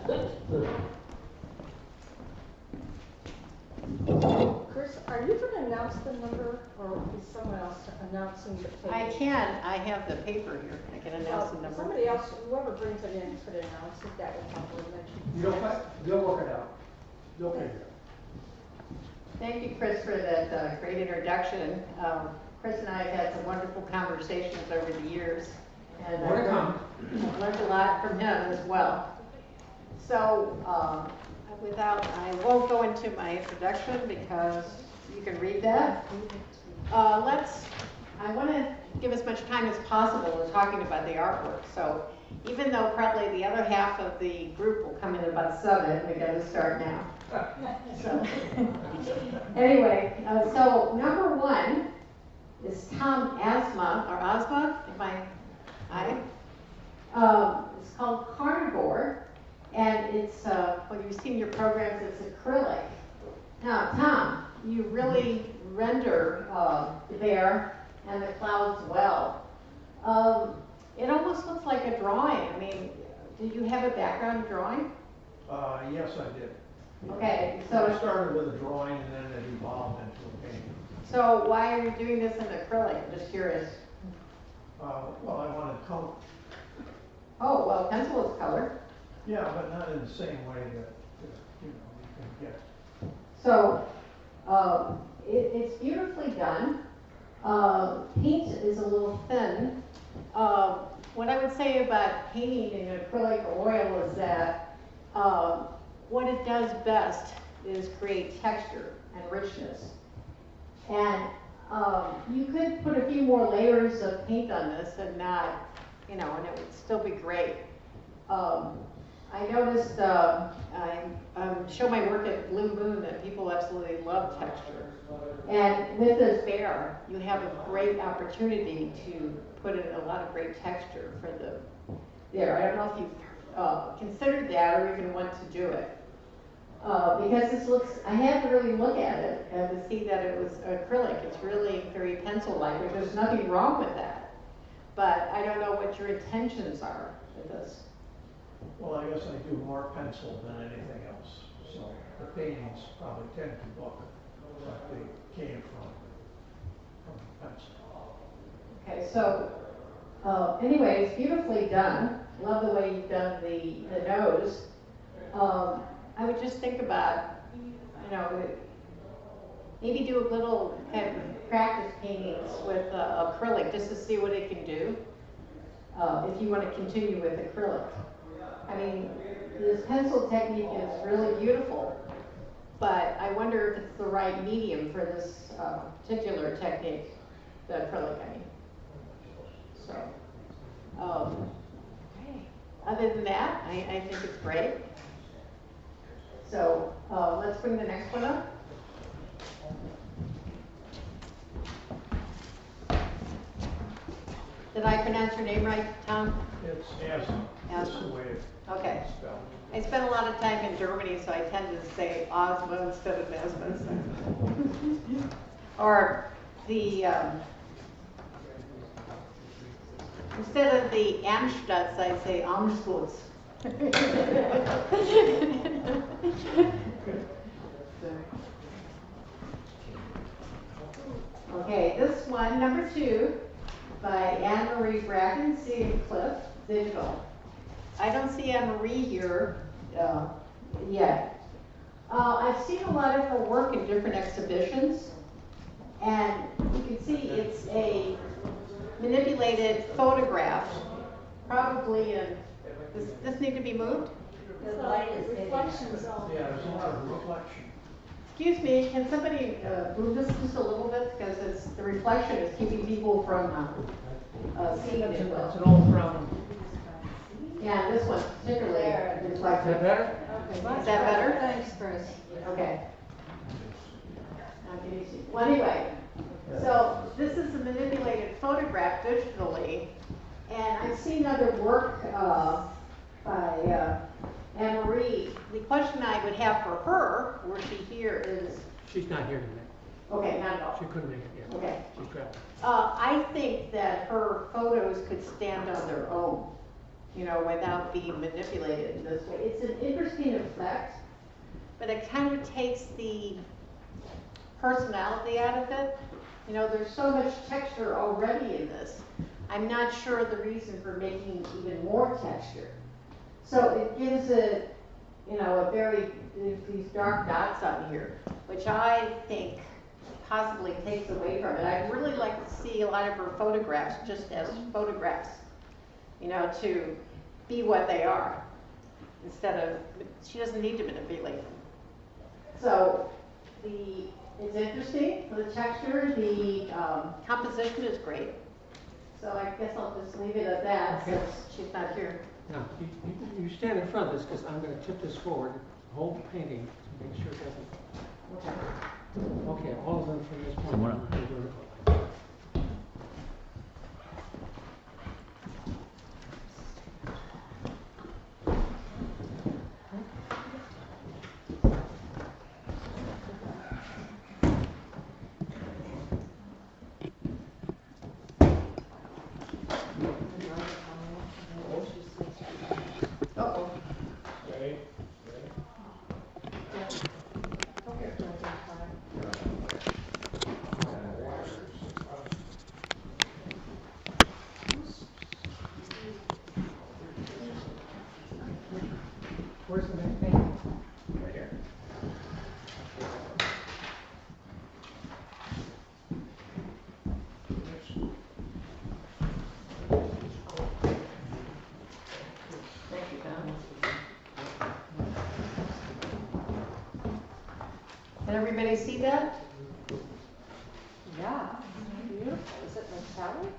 Chris, are you going to announce the number, or is someone else announcing the table? I can. I have the paper here. I can announce the number. Somebody else, whoever brings it in, could announce it. That would help with They'll work it out. They'll figure it out. Thank you, Chris, for that great introduction. Chris and I have had some wonderful conversations over the years, and I've learned a lot from him as well. So, I won't go into my introduction because you can read that. I want to give as much time as possible in talking about the artwork. So, even though probably the other half of the group will come in about 7, we got to start now. So, anyway, so number 1 is Tom Asma, or Asma, it's called Carnivore, and it's, well, you've seen your programs, it's acrylic. Now, Tom, you really render the bear and the clouds well. It almost looks like a drawing. I mean, did you have a background in drawing? Yes, I did. Okay, so I started with a drawing and then it evolved into a painting. So why are you doing this in acrylic? I'm just curious. Well, I wanted color. Oh, well, pencil is color. Yeah, but not in the same way that you can get. So it's beautifully done. Paint is a little thin. What I would say about painting in acrylic or oil is that what it does best is create texture and richness. And you could put a few more layers of paint on this and not, and it would still be great. I noticed, I show my work at Blue Moon that people absolutely love texture. And with this bear, you have a great opportunity to put in a lot of great texture for there. I don't know if you've considered that or even want to do it. Because this looks, I had to really look at it and to see that it was acrylic. It's really very pencil-like, which there's nothing wrong with that. But I don't know what your intentions are with this. Well, I guess I do more pencil than anything else. So the paintings probably tend to look like they came from pencil. Okay, so anyway, it's beautifully done. Love the way you've done the nose. I would just think about, maybe do a little kind of practice paintings with acrylic just to see what it can do. If you want to continue with acrylic. I mean, this pencil technique is really beautiful, but I wonder if it's the right medium for this particular technique, the acrylic, I mean. So, okay. Other than that, I think it's great. So, let's bring the next one up. Did I pronounce your name right, Tom? It's Asma. That's the way it's Okay. spelled. I spent a lot of time in Germany, so I tend to say Osma instead of Asma. Or the, instead of the Amstutz, I say Amstutz. Okay, this one, number 2, by Anne-Marie Bracken, Cedar Cliff, digital. I don't see Anne-Marie here yet. I've seen a lot of her work in different exhibitions, and you can see it's a manipulated photograph, probably in, does this need to be moved? The light is reflections on. Yeah, there's a lot of reflection. Excuse me, can somebody move this just a little bit, because the reflection is keeping people from seeing it well. It's an old problem. Yeah, this one particularly reflective. Is that better? Is that better? Thanks, Chris. Okay. Well, anyway, so this is a manipulated photograph digitally, and I've seen other work by Anne-Marie. The question I would have for her, were she here, is... She's not here today. Okay, not at all. She couldn't make it yet. Okay. She's traveling. I think that her photos could stand on their own. you know, without being manipulated in this way. It's an interesting effect, but it kind of takes the personality out of it. You know, there's so much texture already in this. I'm not sure the reason for making even more texture. So it gives it, you know, a very, these dark dots on here, which I think possibly takes away from it. I'd really like to see a lot of her photographs just as photographs, you know, to be what they are, instead of, she doesn't need to manipulate them. So it's interesting, the texture, the composition is great. So I guess I'll just leave it at that, Okay. since she's not here. Now, you stand in front of this because I'm going to tip this forward, hold the painting to make sure it doesn't. Okay. Okay, all of them from this point. Someone on. Uh-oh. Ready? Don't get drunk in time. Where's the next painting? Right here. Thank you, Tom. Can everybody see that? Yeah, beautiful. Is it metallic?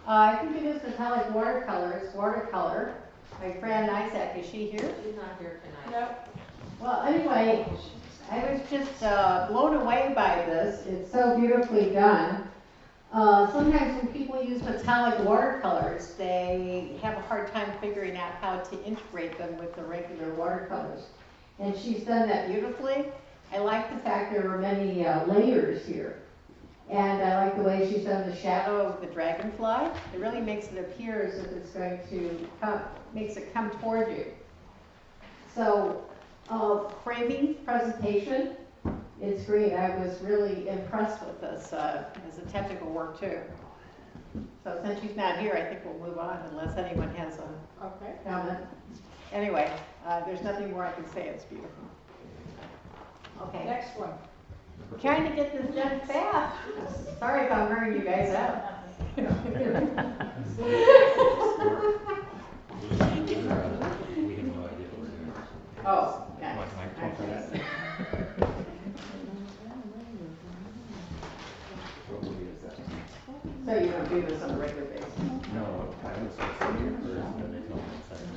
I think it is metallic watercolor. It's watercolor. My friend Isaac, is she here? She's not here tonight. Nope. Well, anyway, I was just blown away by this. It's so beautifully done. Sometimes when people use metallic watercolors, they have a hard time figuring out how to integrate them with the regular watercolors. And she's done that beautifully. I like the fact there are many layers here. And I like the way she's done the shadow of the dragonfly. It really makes it appear as if it's going to come, makes it come toward you. So, framing, presentation, it's great. I was really impressed with this as a technical work too. So since she's not here, I think we'll move on unless anyone has a Okay. comment. Anyway, there's nothing more I can say. It's beautiful. Okay. Next one. We're trying to get this done fast. Sorry if I'm wearing you guys out. We have no idea what we're doing. Oh, yeah. Like, can I talk for that? What movie is that? So you don't do this on a regular basis? No, I was supposed to be here first, and then they told me second.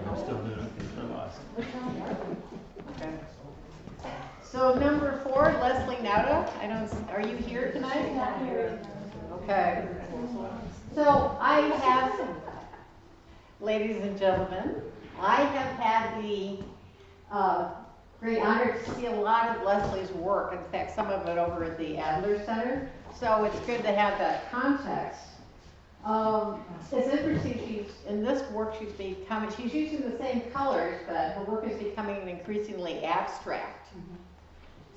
I'm still doing it, it's still awesome. Okay. So number 4, Leslie Nauta. Are you here tonight? Not here. Okay. So I have, ladies and gentlemen, I have had the great honor to see a lot of Leslie's work. In fact, some of it over at the Adler Center. So it's good to have that context. It's interesting, in this work she's using the same colors, but her work is becoming increasingly abstract.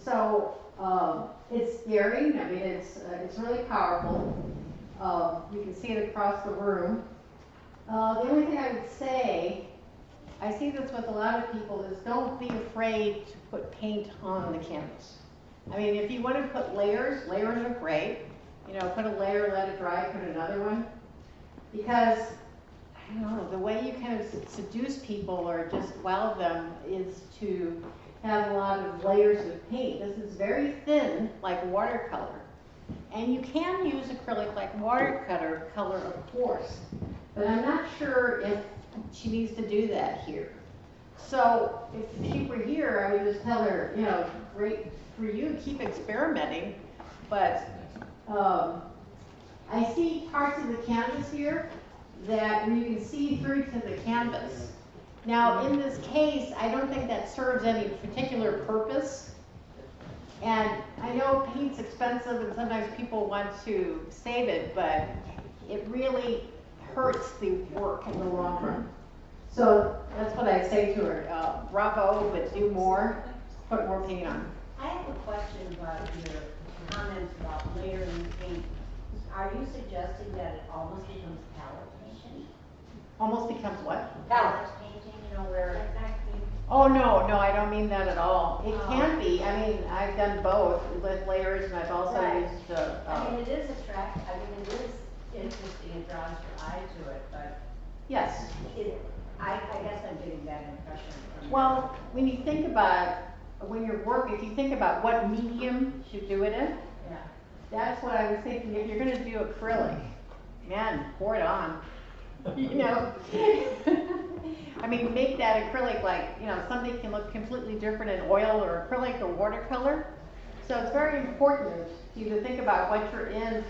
So it's scary. I mean, it's really powerful. You can see it across the room. The only thing I would say, I see this with a lot of people, is don't be afraid to put paint on the canvas. I mean, if you want to put layers are great. You know, put a layer, let it dry, put another one. Because, I don't know, the way you kind of seduce people or just wow them is to have a lot of layers of paint. This is very thin, like watercolor. And you can use acrylic like watercolor, of course. But I'm not sure if she needs to do that here. So if she were here, I would just tell her, you know, great for you, keep experimenting. But I see parts of the canvas here that where you can see through to the canvas. Now, in this case, I don't think that serves any particular purpose. And I know paint's expensive and sometimes people want to save it, but it really hurts the work in the long run. So that's what I say to her, bravo, but do more, put more paint on. I have a question about your comments about layering paint. Are you suggesting that it almost becomes palette painting? Almost becomes what? Palette painting, you know, where. Oh, no, I don't mean that at all. It can be, I mean, I've done both with layers and I've also Right. used, I mean, it is attractive, I mean, it is interesting, it draws your eye to it, but yes. I guess I'm getting that impression from. Well, when you think about, when you're working, if you think about what medium you do it in, Yeah. that's what I was thinking, if you're gonna do acrylic, man, pour it on, you know? I mean, make that acrylic like, you know, something can look completely different in oil or acrylic or watercolor. So it's very important for you to think about what you're in,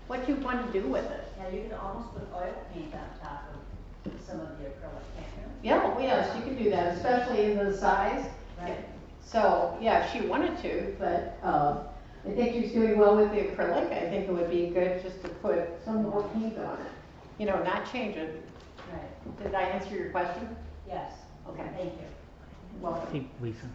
what you want to do with it. Yeah, you can almost put oil paint on top of some of the acrylic, can't you? Yeah, well, yes, you can do that, especially in the size. Right. So, yeah, if she wanted to, but, I think she's doing well with the acrylic. I think it would be good just to put some more paint on it. You know, not change it. Right, Did I answer your question? yes. Okay. Thank you. Welcome. Hey, Lisa,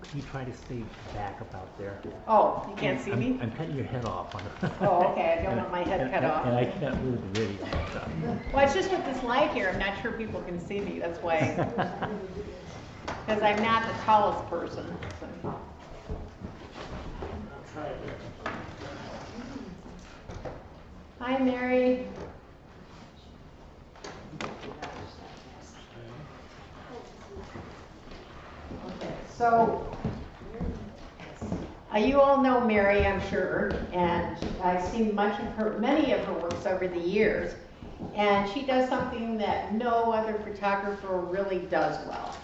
could you try to stay back about there? Oh, you can't see me? I'm cutting your head off on it. Oh, okay, I don't want my head cut off. And I can't move the video, so. Well, it's just with this light here, I'm not sure people can see me, that's why. Because I'm not the tallest person, so. Hi, Mary. Okay, so, you all know Mary, I'm sure, and I've seen many of her works over the years. And she does something that no other photographer really does well.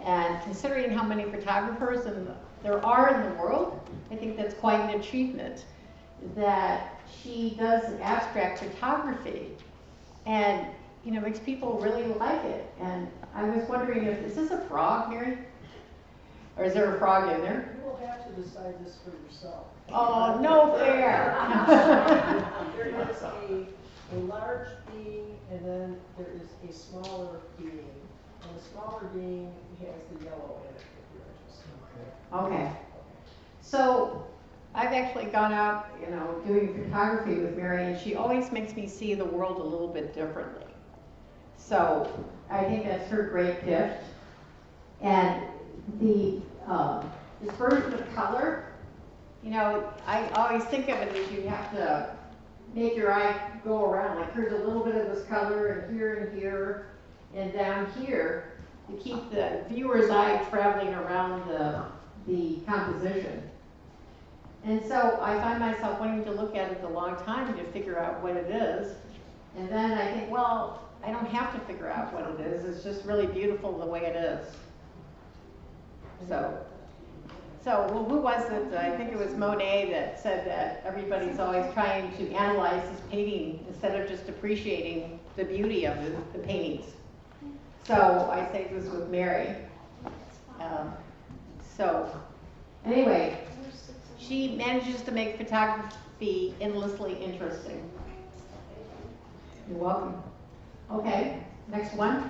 And considering how many photographers there are in the world, I think that's quite an achievement. That she does abstract photography, and you know, makes people really like it. And I was wondering is this a frog, Mary? Or is there a frog in there? You will have to decide this for yourself. Oh, no fair. There is a large being, and then there is a smaller being. And the smaller being has the yellow in it, if you're interested. Okay. So I've actually gone out, you know, doing photography with Mary, and she always makes me see the world a little bit differently. So I think that's her great gift. And the dispersion of color, you know, I always think of it as you have to make your eye go around. Like here's a little bit of this color, and here, and down here, to keep the viewer's eye traveling around the composition. And so I find myself wanting to look at it a long time to figure out what it is. And then I think, well, I don't have to figure out what it is. It's just really beautiful the way it is. So well, who was it? I think it was Monet that said that everybody's always trying to analyze his painting instead of just appreciating the beauty of the paintings. So I say this with Mary. So anyway, she manages to make photography endlessly interesting. You're welcome. Okay, next one.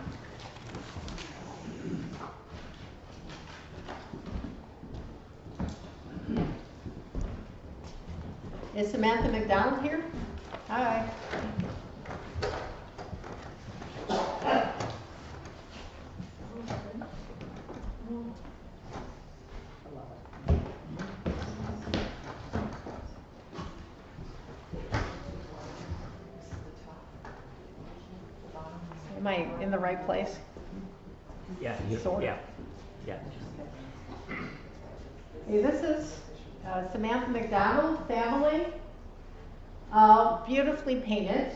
Is Samantha McDonald here? Hi. Am I in the right place? Yeah, Sort of. yeah. Okay, this is Samantha McDonald family. Beautifully painted.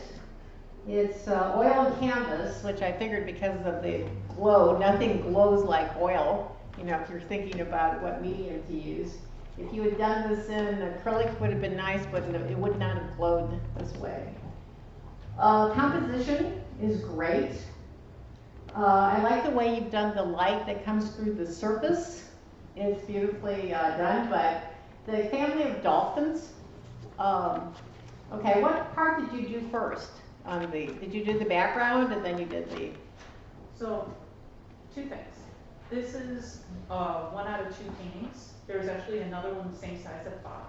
It's oil and canvas, which I figured because of the glow, nothing glows like oil. You know, if you're thinking about what medium to use. If you had done this in acrylic, it would have been nice, but it would not have glowed this way. Composition is great. I like the way you've done the light that comes through the surface. It's beautifully done, but the family of dolphins. Okay, what part did you do first? did you do the background and then you did the, So, two things. This is, one out of two paintings. There's actually another one the same size at the bottom.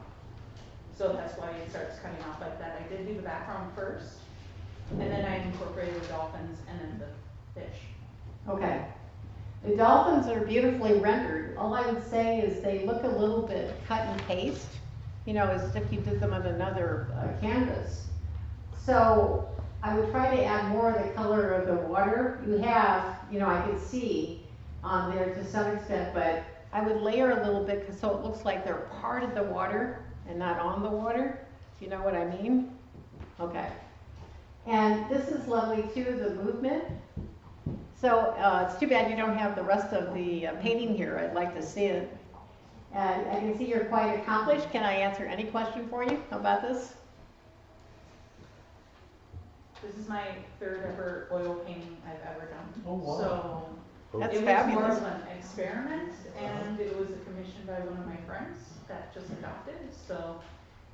So that's why it starts cutting off like that. I did do the background first, and then I incorporated the dolphins and then the fish. okay. The dolphins are beautifully rendered. All I would say is they look a little bit cut and paste, you know, as if you did them on another canvas. So I would try to add more of the color of the water. You have, you know, I can see on there to some extent, but I would layer a little bit so it looks like they're part of the water and not on the water. Do you know what I mean? Okay. And this is lovely too, the movement. So it's too bad you don't have the rest of the painting here. I'd like to see it. And I can see you're quite accomplished. Can I answer any question for you about this? This is my third ever oil painting I've ever done. Oh, wow. So That's it was fabulous. more of an experiment, and it was commissioned by one of my friends that just adopted. So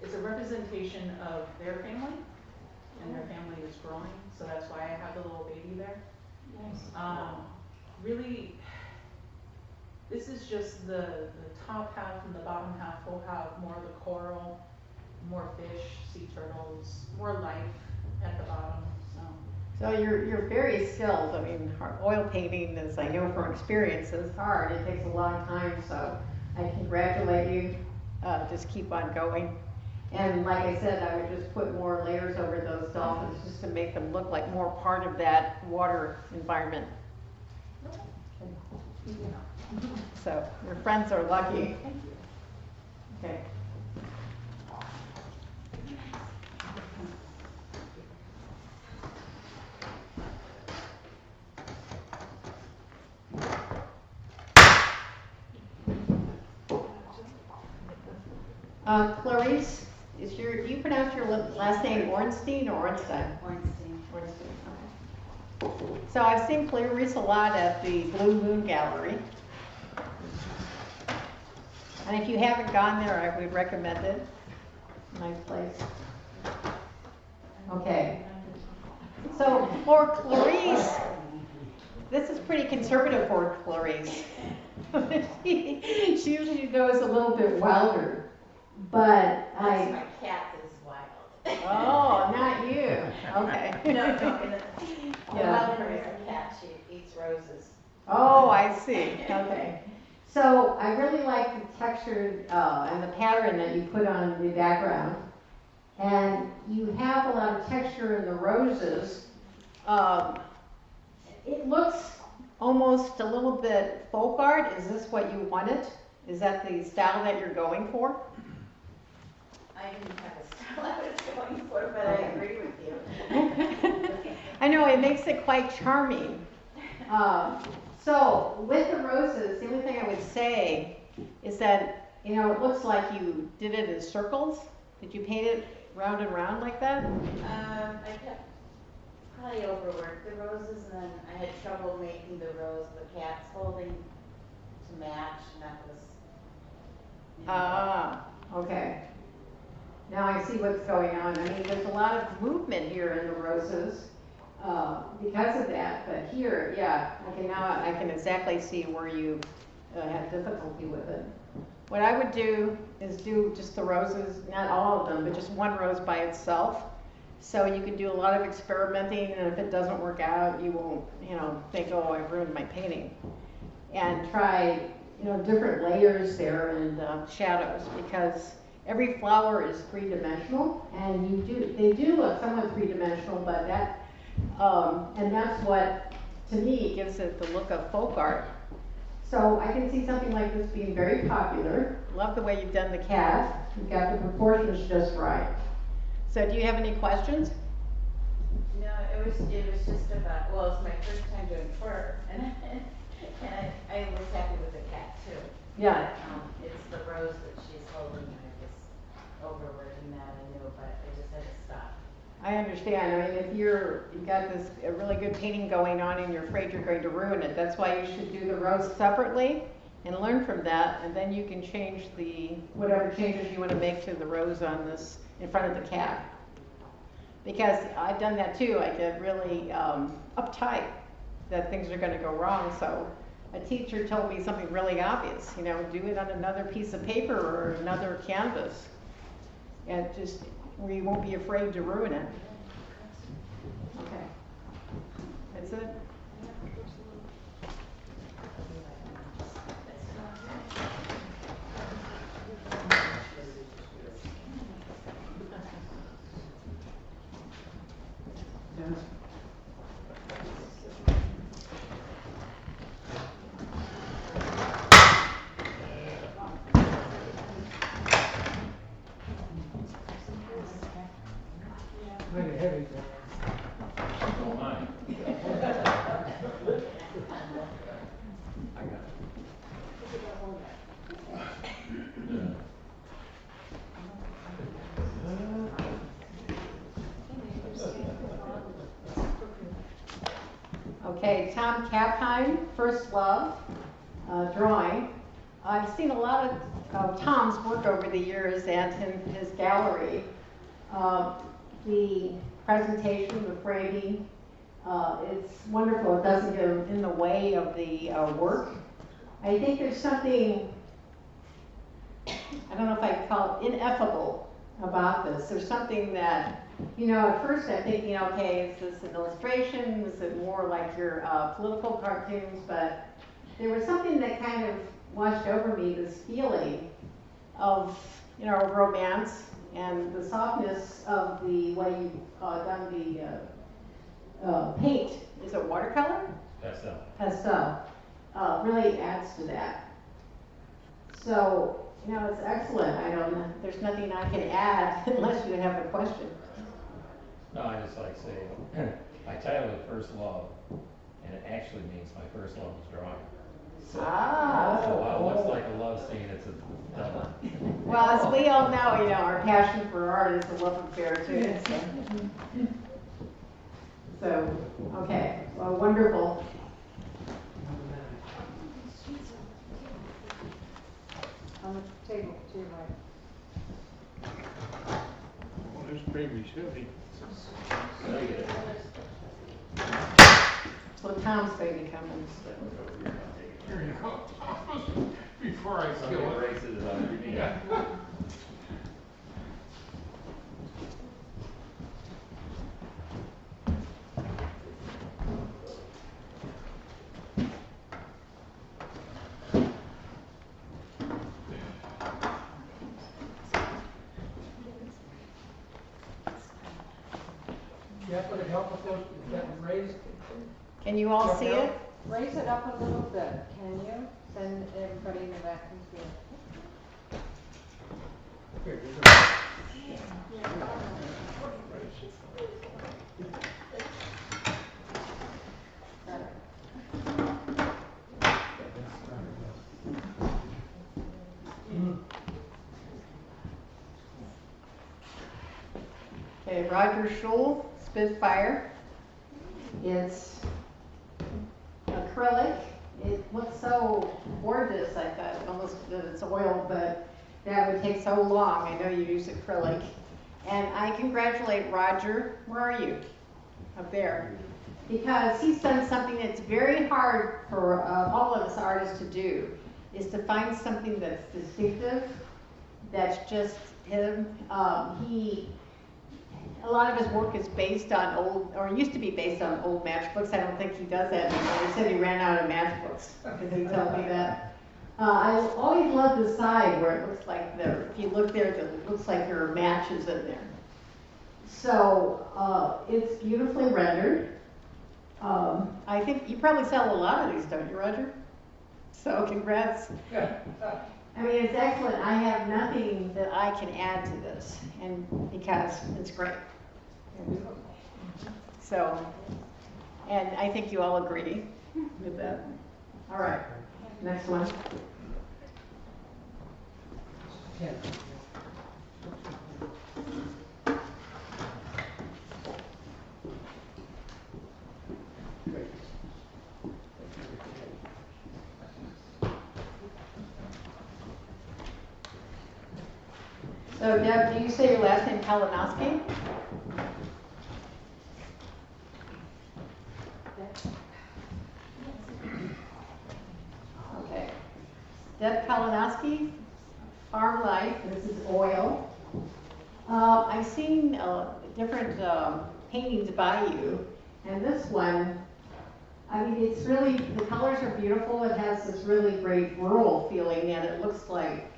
it's a representation of their family, and their family is growing. So that's why I have the little baby there. Really, this is just the top half, and the bottom half will have more of the coral, more fish, sea turtles, more life at the bottom. So you're very skilled. I mean, oil painting, as I know from experience, is hard. It takes a long time, so I congratulate you. Just keep on going. And like I said, I would just put more layers over those dolphins just to make them look like more part of that water environment. So your friends are lucky. Okay. Clarice, do you pronounce your last name Ornstein or Ornstein? Ornstein. Ornstein, okay. So I've seen Clarice a lot at the Blue Moon Gallery. And if you haven't gone there, I would recommend it. Nice place. Okay. So for Clarice, this is pretty conservative for Clarice. She usually goes a little bit wilder. But My cat is wild. oh, not you. Okay. No, Yeah. There is a cat, she eats roses. Oh, I see. Okay. So I really like the texture and the pattern that you put on the background. And you have a lot of texture in the roses. It looks almost a little bit folk art. Is this what you wanted? Is that the style that you're going for? I didn't have a style I was going for, but I agree with you. I know, it makes it quite charming. So with the roses, the only thing I would say is that, you know, it looks like you did it in circles. Did you paint it round and round like that? I kept, probably overworked the roses, and then I had trouble making the rose the cat's holding to match, and that was. Ah, okay. Now I see what's going on. I mean, there's a lot of movement here in the roses because of that. But here, yeah, I can exactly see where you had difficulty with it. What I would do is do just the roses, not all of them, but just one rose by itself. So you can do a lot of experimenting, and if it doesn't work out, you won't, you know, think, oh, I've ruined my painting. And try, you know, different layers there and shadows, because every flower is three-dimensional, and they do look somewhat three-dimensional, but that, and that's what, to me, gives it the look of folk art. So I can see something like this being very popular. Love the way you've done the cat. You've got the proportions just right. So do you have any questions? No, it was just about, well, it's my first time doing fur, and I was happy with the cat too. Yeah. But, it's the rose that she's holding, and I was overworking that, I knew, but I just had to stop. I understand. I mean, if you've got this a really good painting going on and you're afraid you're going to ruin it, that's why you should do the rose separately and learn from that, and then you can change whatever changes you want to make to the rose on this in front of the cat. Because I've done that too. I get really uptight that things are gonna go wrong. So a teacher told me something really obvious, you know, do it on another piece of paper or another canvas. And just, where you won't be afraid to ruin it. Okay. That's it. Dennis? Kind of heavy, Don't mind. I got it. Okay, Tom Kapheim, First Love, drawing. I've seen a lot of Tom's work over the years and in his gallery. The presentation, the framing, it's wonderful. It doesn't get in the way of the work. I think there's something, I don't know if I call it ineffable about this. There's something that, you know, at first I'm thinking, okay, is this an illustration? Is it more like your political cartoons? But there was something that kind of washed over me, this feeling of, you know, romance and the softness of the way you've done the paint. Is it watercolor? Pastel. Pastel. Really adds to that. So, you know, it's excellent. There's nothing I can add unless you have a question. No, I just like saying, I titled it First Love, and it actually means my first love was drawing. So while it looks like a love scene, it's a double. Well, as we all know, you know, our passion for art is a love affair too. So, okay, well, wonderful. On the table to your right. Well, this baby's heavy. So Tom's going to come and Here you go. Before I Somebody kill it. erases it on your knee. Yeah. Jeff, would it help if those, if that was raised? Can you all see it? Raise it up a little bit, can you? Then everybody in the back can see it. Here, there's a- Okay, Roger Schul, Spitfire. It's acrylic. It looks so gorgeous. I thought almost that it's oil, but that would take so long. I know you use acrylic. And I congratulate Roger. Where are you? Up there. Because he's done something that's very hard for all of us artists to do, is to find something that's distinctive, that's just him. A lot of his work is based on old, or used to be based on old matchbooks. I don't think he does that anymore. He said he ran out of matchbooks. Did he tell me that? I always love the side where it looks like if you look there, it looks like there are matches in there. So it's beautifully rendered. I think you probably sell a lot of these, don't you, Roger? So congrats. I mean, it's excellent. I have nothing that I can add to this, and because it's great. So, and I think you all agree with that. All right, next one. Ken. Great. So Deb, do you say your last name Kalinowski? Deb Kalinowski, Farm Life, this is oil. I've seen different paintings by you, and this one, I mean, it's really, the colors are beautiful. It has this really great rural feeling, and it looks like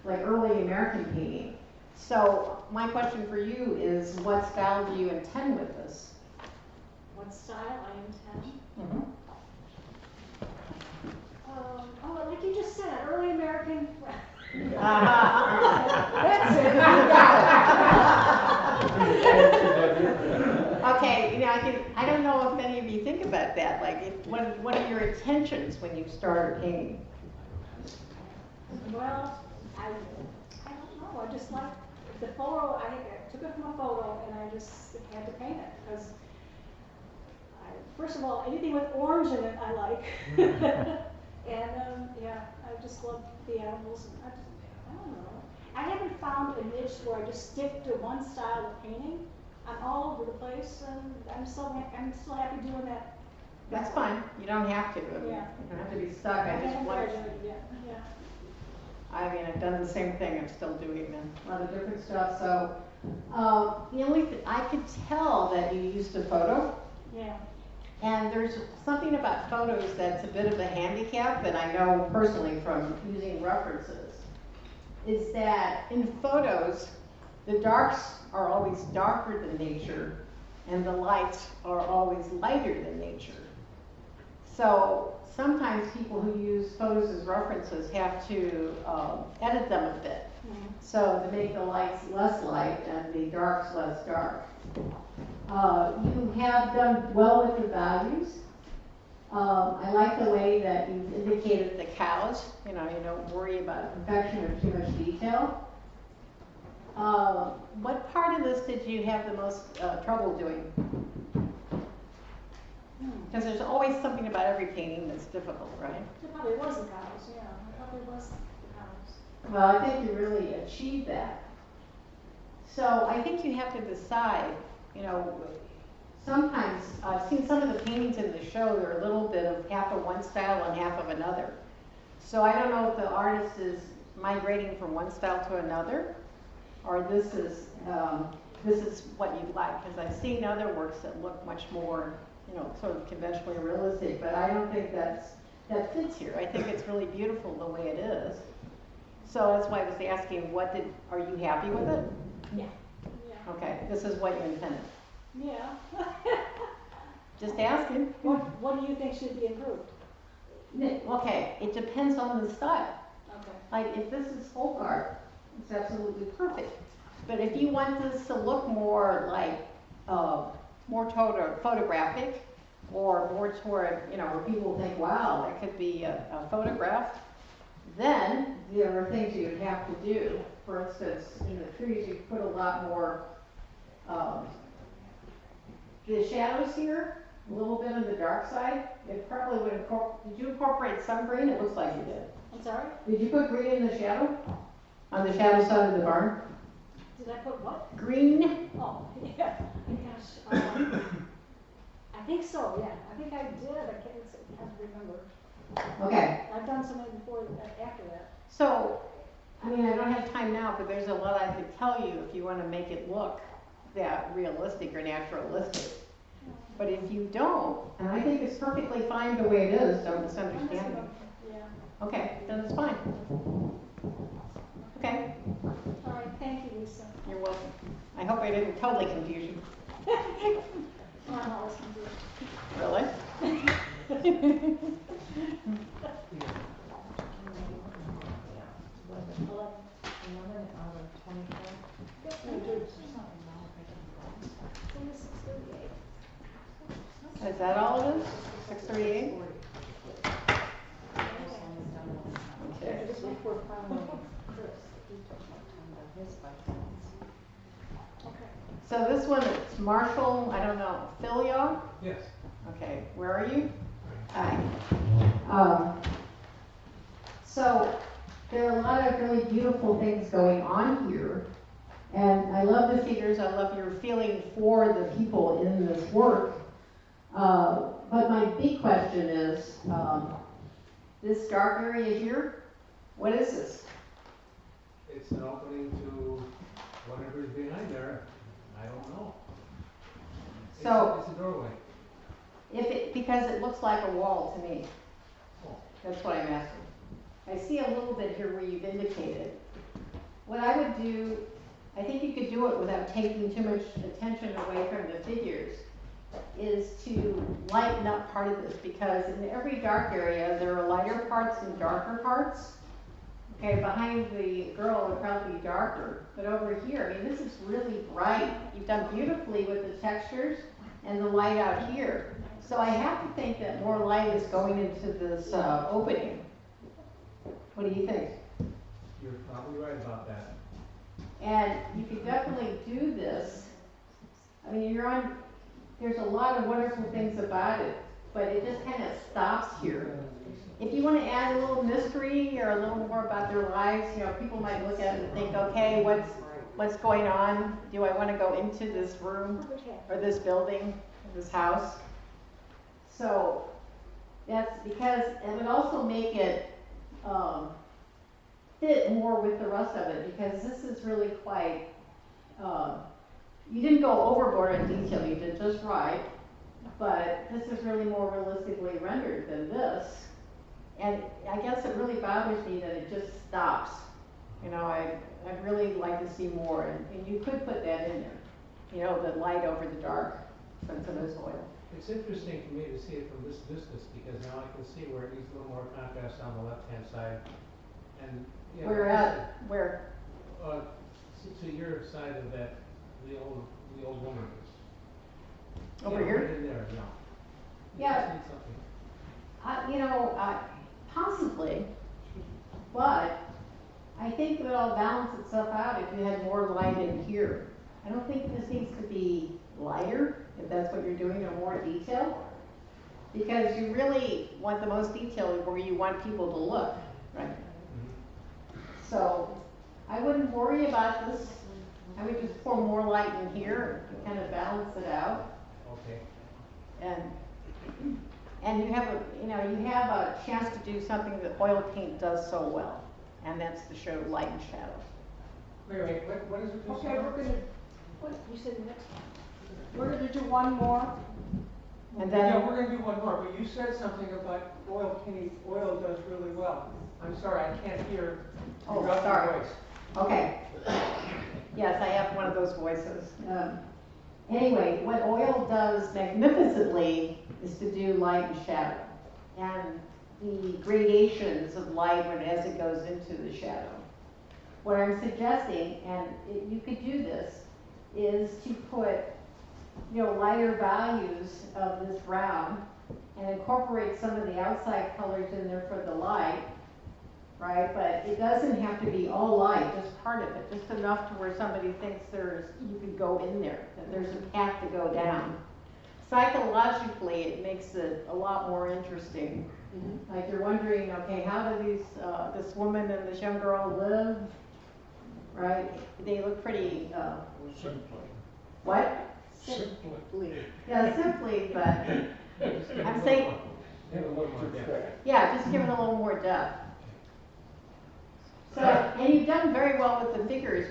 early American painting. So my question for you is, what style do you intend with this? What style I intend? Mm-hmm. Oh, like you just said, early American. That's it. Okay, you know, I don't know if any of you think about that. Like, what are your intentions when you start painting? Well, I don't know. I just like the photo. I took it from a photo, and I just had to paint it because, first of all, anything with orange in it, I like. And yeah, I just love the animals. And I don't know. I haven't found a niche where I just stick to one style of painting. I'm all over the place, and I'm still happy doing that. That's fine. You don't have to. Yeah. You don't have to be stuck. I just haven't want. graduated yet. Yeah. I mean, I've done the same thing. I'm still doing a lot of different stuff. So the only thing I could tell that you used a photo. Yeah. And there's something about photos that's a bit of a handicap that I know personally from using references, is that in photos, the darks are always darker than nature, and the lights are always lighter than nature. So sometimes people who use photos as references have to edit them a bit. Mm-hmm. So to make the lights less light and the darks less dark. You have done well with the values. I like the way that you've indicated the cows. You don't worry about perfection or too much detail. What part of this did you have the most trouble doing? Because there's always something about every painting that's difficult, right? It probably was the cows, yeah. It probably was the cows. Well, I think you really achieved that. So I think you have to decide, sometimes I've seen some of the paintings in the show, they're a little bit of half of one style and half of another. So I don't know if the artist is migrating from one style to another, or this is what you'd like, because I've seen other works that look much more, sort of conventionally realistic, but I don't think that fits here. I think it's really beautiful the way it is. So that's why I was asking, are you happy with it? Yeah. Yeah. Okay, this is what you intended. Yeah. Just asking. What do you think should be improved? Okay, it depends on the style. Okay. Like if this is folk art, it's absolutely perfect. But if you want this to look more like more photographic, or more toward where people think, wow, that could be a photograph, then there are things you have to do. For instance, in the trees, you put a lot more. The shadows here, a little bit on the dark side. It probably would did you incorporate some green? It looks like you did. I'm sorry? Did you put green in the shadow? On the shadow side of the barn? Did I put what? Green? Oh, yeah. Gosh. I think so, yeah. I think I did. I can't remember. Okay. I've done something before, after that. So, I mean, I don't have time now, but there's a lot I could tell you if you want to make it look that realistic or naturalistic. But if you don't, and I think it's perfectly fine the way it is, don't misunderstand me. Yeah. Okay, then it's fine. Okay, All right, thank you, Lisa. you're welcome. I hope I didn't totally confuse you. I'm always confused. Really? 11 out of 24. Yes, I do. Only 6:38. Is that all it is? 6:38? Okay, just wait for final Chris. Okay. So this one, it's Marshall, I don't know, Philia? Yes. Okay, where are you? Hi. So there are a lot of really beautiful things going on here. And I love the figures, I love your feeling for the people in this work. But my big question is, this dark area here, What is this? It's an opening to whatever's behind there, I don't know. So- It's a doorway. Because it looks like a wall to me. Oh. That's what I'm asking. I see a little bit here where you've indicated. What I would do, I think you could do it without taking too much attention away from the figures, is to lighten up part of this, because in every dark area, there are lighter parts and darker parts. Okay, behind the girl would probably be darker, but over here, I mean, this is really bright. You've done beautifully with the textures and the light out here. So I have to think that more light is going into this opening. What do you think? You're probably right about that. And you could definitely do this. I mean, there's a lot of wonderful things about it, but it just kind of stops here. If you want to add a little mystery or a little more about their lives, you know, people might look at it and think, okay, what's going on? Do I want to go into this room or this building, this house? So that's because it would also make it fit more with the rest of it, because this is really quite, you didn't go overboard in detail, you did just right, but this is really more realistically rendered than this. And I guess it really bothers me that it just stops. You know, I'd really like to see more, and you could put that in there. You know, the light over the dark, since it is oil. It's interesting for me to see it from this distance, because now I can see where it needs a little more contrast on the left-hand side. And, you know, Where at? Where? To your side of that, the old woman. Over Yeah, here? right in there, yeah. Yeah. Just need something. You know, possibly, but I think it would all balance itself out if you had more light in here. I don't think this needs to be lighter, if that's what you're doing, or more detail, because you really want the most detail where you want people to look, right? Mhm. So I wouldn't worry about this. I would just pour more light in here and kind of balance it out. Okay. And you have a chance to do something that oil paint does so well, and that's to show light and shadow. Wait, what is it? Okay, we're gonna, what, you said the next one? We're gonna do one more. And Yeah, then, we're gonna do one more, but you said something about oil painting, oil does really well. I'm sorry, I can't hear. Oh, your sorry. voice. okay. Yes, I have one of those voices. Anyway, what oil does magnificently is to do light and shadow, and the gradations of light as it goes into the shadow. What I'm suggesting, and you could do this, is to put, lighter values of this brown and incorporate some of the outside colors in there for the light, right? But it doesn't have to be all light, just part of it, just enough to where somebody thinks you can go in there, that there's a path to go down. Psychologically, it makes it a lot more interesting. Mm-hmm. Like you're wondering, okay, how do this woman and this young girl live, right? They look pretty, Simply. what? Simply. Yeah, simply, but I'm saying, Give it a little more depth. yeah, just give it a little more depth. So, and you've done very well with the figures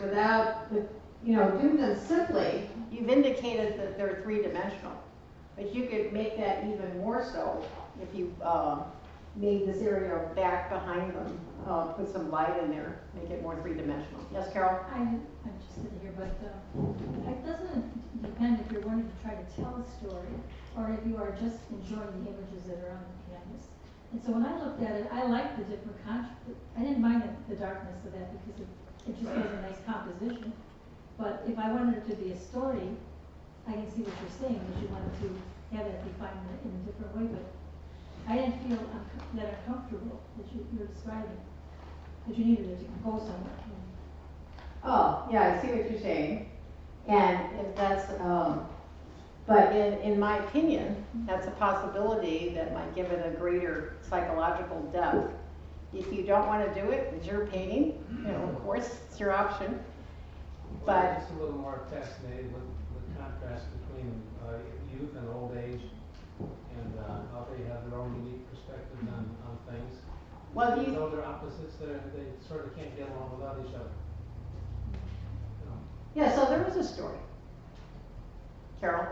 doing them simply. You've indicated that they're three-dimensional, but you could make that even more so if you made this area back behind them, put some light in there, make it more three-dimensional. Yes, Carol? I'm just sitting here, but it doesn't depend if you're wanting to try to tell a story or if you are just enjoying the images that are on the canvas. And so when I looked at it, I liked the different I didn't mind the darkness of that because it just has a nice composition. But if I wanted it to be a story, I can see what you're saying, that you wanted to have it defined in a different way, but I didn't feel that uncomfortable that you're describing, that you needed it to go somewhere. Oh, yeah, I see what you're saying. And if that's, but in my opinion, that's a possibility that might give it a greater psychological depth. If you don't want to do it, it's your painting, of course, it's your option. Well, But I'm just a little more fascinated with the contrast between youth and old age, and how they have their own unique perspectives on things. Well, do you- Though they're opposites, they sort of can't get along without each other. You know. Yeah, so there was a story. Carol?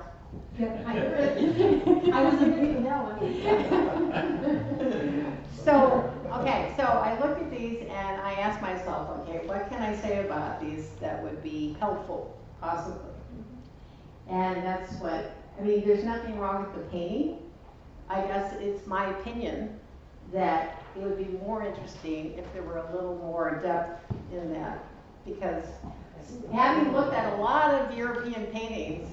Yeah, I heard it. I wasn't reading that one. So, okay, so I looked at these and I asked myself, okay, what can I say about these that would be helpful, possibly? And that's what, I mean, there's nothing wrong with the painting. I guess it's my opinion that it would be more interesting if there were a little more depth in that. Because having looked at a lot of European paintings,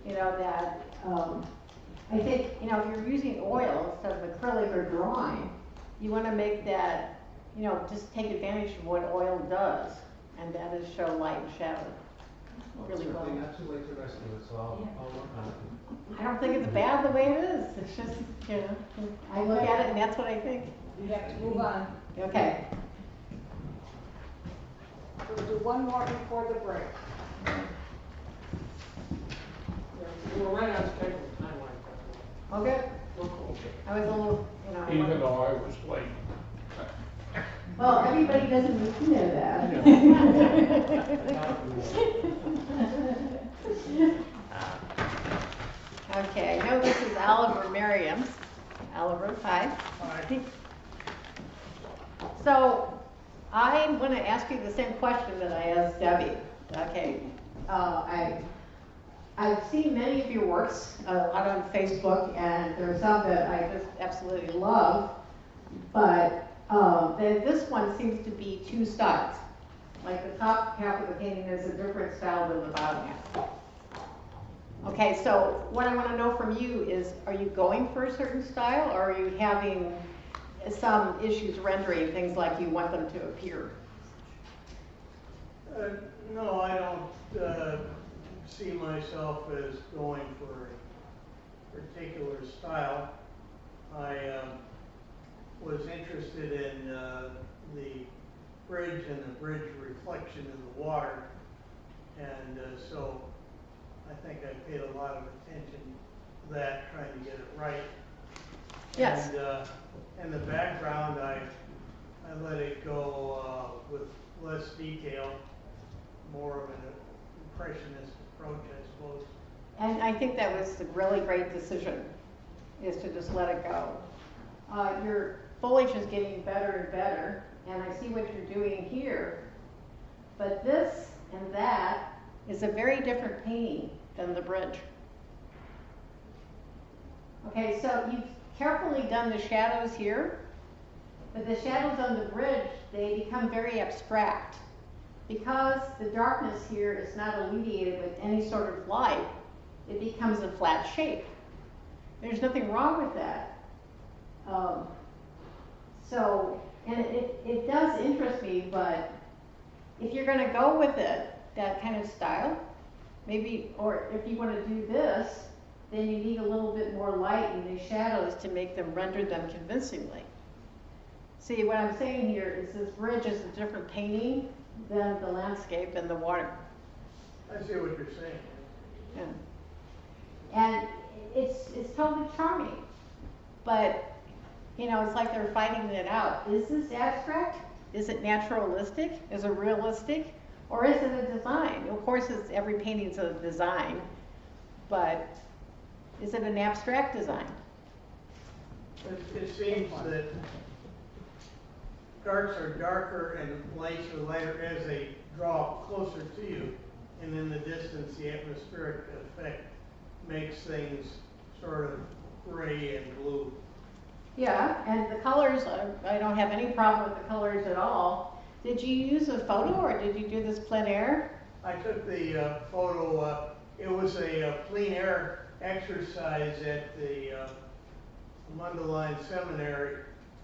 you know, that, I think, you know, if you're using oil instead of acrylic or drawing, you want to make that, you know, just take advantage of what oil does, and that is show light and shadow really well. Certainly not too late to rescue it, so I'll work on it. I don't think it's bad the way it is, it's just, you know, I look at it and that's what I think. We have to move on. Okay. We'll do one more before the break. We're right on schedule, timeline. Okay. We're cool. I was a little, you know. I Even wasn't- though I was late. Well, everybody doesn't need to know that. Okay, I know this is Oliver Merriam's. Oliver, hi. So, I want to ask you the same question that I asked Debbie. Okay, I've seen many of your works, a lot on Facebook, and there are some that I just absolutely love, but this one seems to be two styles. Like the top half of the painting is a different style than the bottom half. Okay, so what I want to know from you is, are you going for a certain style, or are you having some issues rendering things like you want them to appear? No, I don't see myself as going for a particular style. I was interested in the bridge and the bridge reflection in the water, and so I think I paid a lot of attention to that, trying to get it right. Yes. And in the background, I let it go with less detail, more of an impressionist approach, I suppose. And I think that was a really great decision, is to just let it go. Your foliage is getting better and better, and I see what you're doing here. But this and that is a very different painting than the bridge. Okay, so you've carefully done the shadows here, but the shadows on the bridge, they become very abstract. Because the darkness here is not alleviated with any sort of light, it becomes a flat shape. There's nothing wrong with that. And it does interest me, but if you're gonna go with it, that kind of style, maybe, or if you wanna do this, then you need a little bit more light in these shadows to make them render them convincingly. See, what I'm saying here is this bridge is a different painting than the landscape and the water. I see what you're saying. Yeah. And it's totally charming, but you know, it's like they're fighting it out. Is this abstract? Is it naturalistic? Is it realistic? Or is it a design? Of course, every painting's a design, but is it an abstract design? It seems that darks are darker and lights are lighter as they draw closer to you, and in the distance, the atmospheric effect makes things sort of gray and blue. Yeah, and the colors, I don't have any problem with the colors at all. Did you use a photo or did you do this plein air? I took the photo, it was a plein air exercise at the Mundelein Seminary.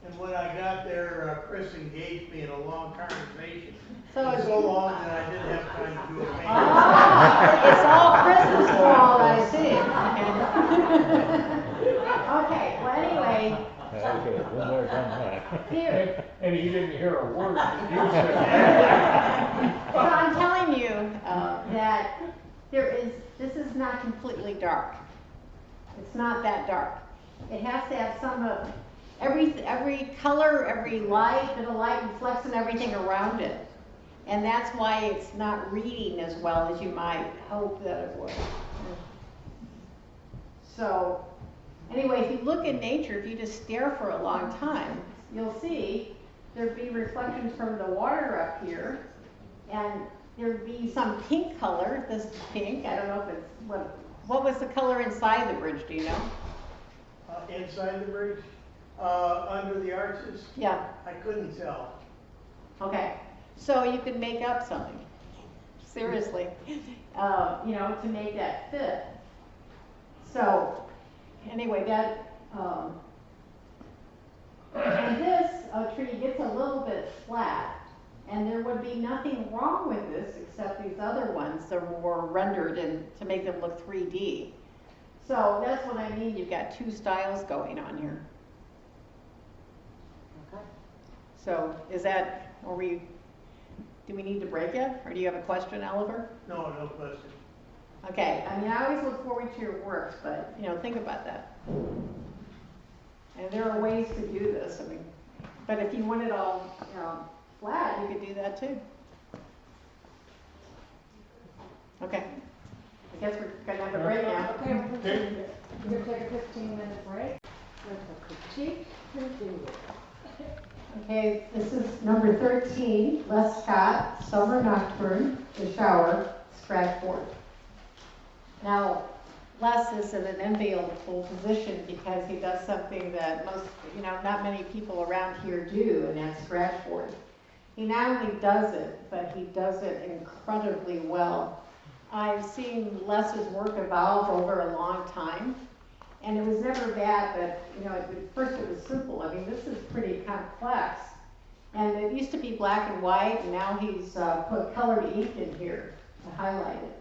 And when I got there, Chris engaged me in a long conversation. So long that I didn't have time to do a painting. It's all Christmas fault, I see. Okay, well anyway. Okay, been there, done that. Here, And you didn't hear a word that you said. so I'm telling you that this is not completely dark. It's not that dark. It has to have some of every color, every light, bit of light reflects on everything around it. And that's why it's not reading as well as you might hope that it would. So, anyway, if you look in nature, if you just stare for a long time, you'll see there'd be reflections from the water up here, and there'd be some pink color, this pink, I don't know if it's, what was the color inside the bridge, do you know? Inside the bridge, under the arches, Yeah, I couldn't tell. okay, so you could make up something, seriously, you know, to make that fit. So, anyway, that, and this tree gets a little bit flat, and there would be nothing wrong with this except these other ones, they're more rendered and to make them look 3D. So that's what I mean, you've got two styles going on here. Okay. So is that, do we need to break it, or do you have a question, Oliver? No, no question. Okay, I mean, I always look forward to your works, but, you know, think about that. And there are ways to do this, I mean, but if you want it all, you know, flat, you could do that too. Okay, I guess we're gonna have a break now. Okay, we're gonna take a 15-minute break with a critique review. Okay, this is number 13, Les Scott, Summer Nocturne, The Shower, Scratch Board. Now, Les is in an enviable position because he does something that most, you know, not many people around here do, and that's scratch board. He not only does it, but he does it incredibly well. I've seen Les's work evolve over a long time, and it was never bad, but, you know, at first it was simple. I mean, this is pretty complex. And it used to be black and white, and now he's put colored ink in here to highlight it.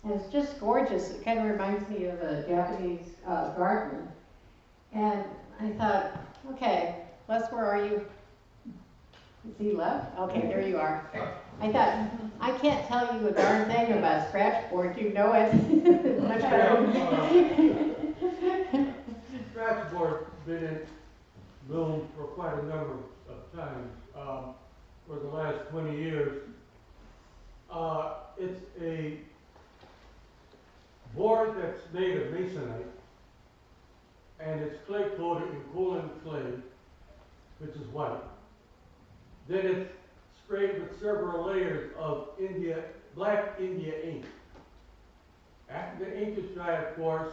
And it's just gorgeous. It kind of reminds me of a Japanese garden. And I thought, okay, Les, where are you? Is he left? Okay, there you are. I thought, I can't tell you a darn thing about scratch board. You know it much better than me. Scratch board's been in bloom for quite a number of times, for the last 20 years. It's a board that's made of masonite, and it's clay coated in cooling clay, which is white. Then it's sprayed with several layers of black India ink. After the ink is dry, of course,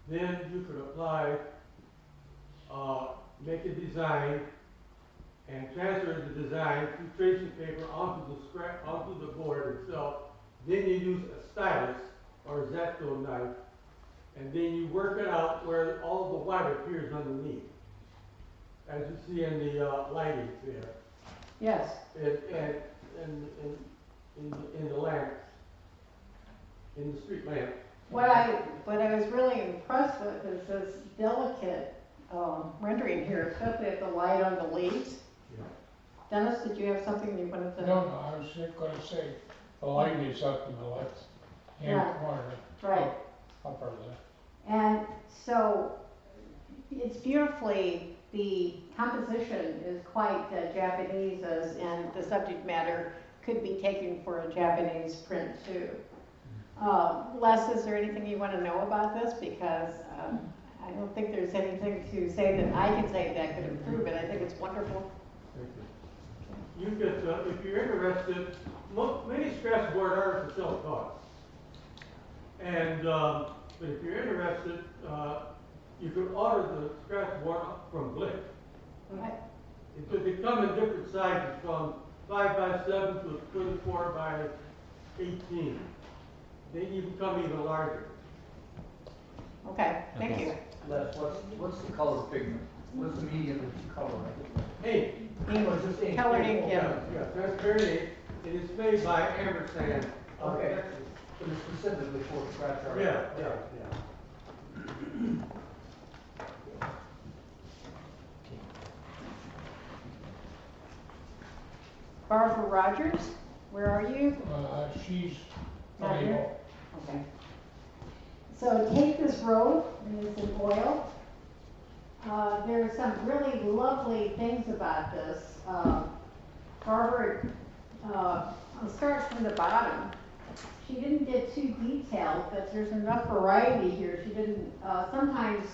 then you could apply, make a design, and transfer the design through tracing paper onto the board itself. Then you use a stylus or a X-Acto knife, and then you work it out where all the white appears underneath, as you see in the lighting there. Yes. In the lamps, in the street lamp. What I was really impressed with is this delicate rendering here, especially at the light on the leaves. Yeah. Dennis, did you have something you wanted to? No, I was just gonna say, the lighting is up in the left hand Yeah. corner. Right. Upper left. And so it's beautifully, the composition is quite Japanese, and the subject matter could be taken for a Japanese print too. Les, is there anything you want to know about this? Because I don't think there's anything to say that I can say that could improve it. I think it's wonderful. Thank you. You could, if you're interested, many scratch board artists sell cards. And, but if you're interested, you could order the scratch board from Blick. Right. They come in different sizes, from 5x7 to 24x18. They even come even larger. Okay, thank you. Les, what's the color pigment? What's the medium that you color it? Ink. Ink. Oh, it's just ink. Colored ink, yeah. Yeah, transparent ink, and it's made by ampersand. Okay. But it's specifically for scratch art? Yeah. Barbara Rogers, where are you? She's Not here? unable. Okay. So take this robe, and it's in oil, There are some really lovely things about this. Barbara, I'll start from the bottom. She didn't get too detailed, but there's enough variety here. She didn't, sometimes,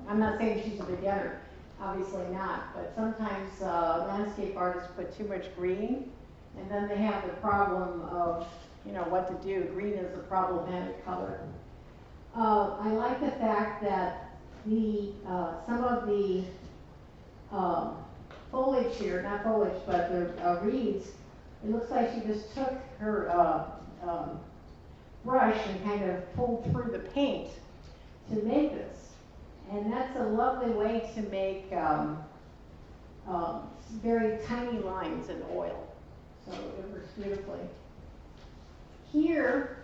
I'm not saying she's a beginner, obviously not, but sometimes landscape artists put too much green, and then they have the problem of, you know, what to do. Green is a problematic color. I like the fact that some of the foliage here, not foliage, but the reeds, it looks like she just took her brush and kind of pulled through the paint to make this. And that's a lovely way to make very tiny lines in oil. So it works beautifully. Here,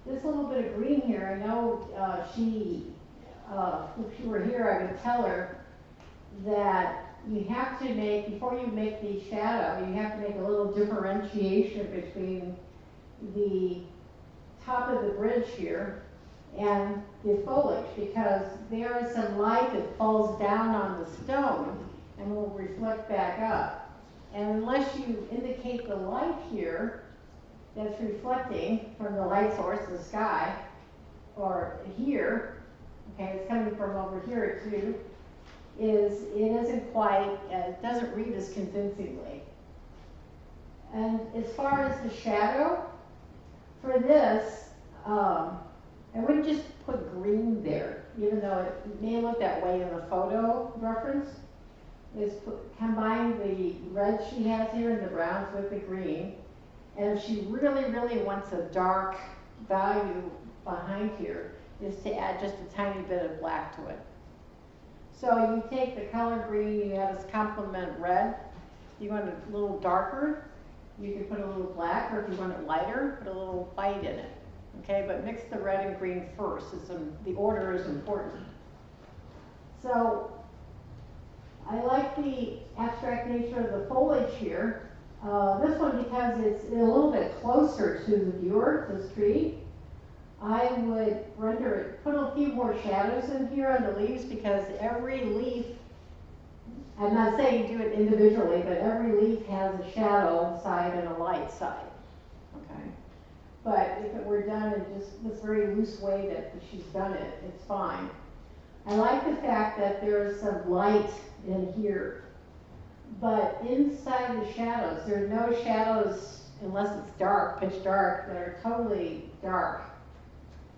this little bit of green here, I know if she were here, I would tell her that you have to make, before you make the shadow, you have to make a little differentiation between the top of the bridge here and the foliage, because there is some light that falls down on the stone and will reflect back up. And unless you indicate the light here that's reflecting from the light source, the sky, or here, okay, it's coming from over here too, it isn't quite, it doesn't read as convincingly. And as far as the shadow, for this, I wouldn't just put green there, even though it may look that way in the photo reference. Combine the red she has here and the browns with the green. And if she really, really wants a dark value behind here, is to add just a tiny bit of black to it. So you take the color green, you have this complement red. You want it a little darker, you can put a little black, or if you want it lighter, put a little white in it. Okay, but mix the red and green first. The order is important. So I like the abstract nature of the foliage here. This one, because it's a little bit closer to the viewer, this tree, I would render it, put a few more shadows in here on the leaves, because every leaf, I'm not saying do it individually, but every leaf has a shadow side and a light side, okay? But if it were done in just this very loose way that she's done it, it's fine. I like the fact that there's some light in here, but inside the shadows, there are no shadows unless it's dark, pitch dark, that are totally dark.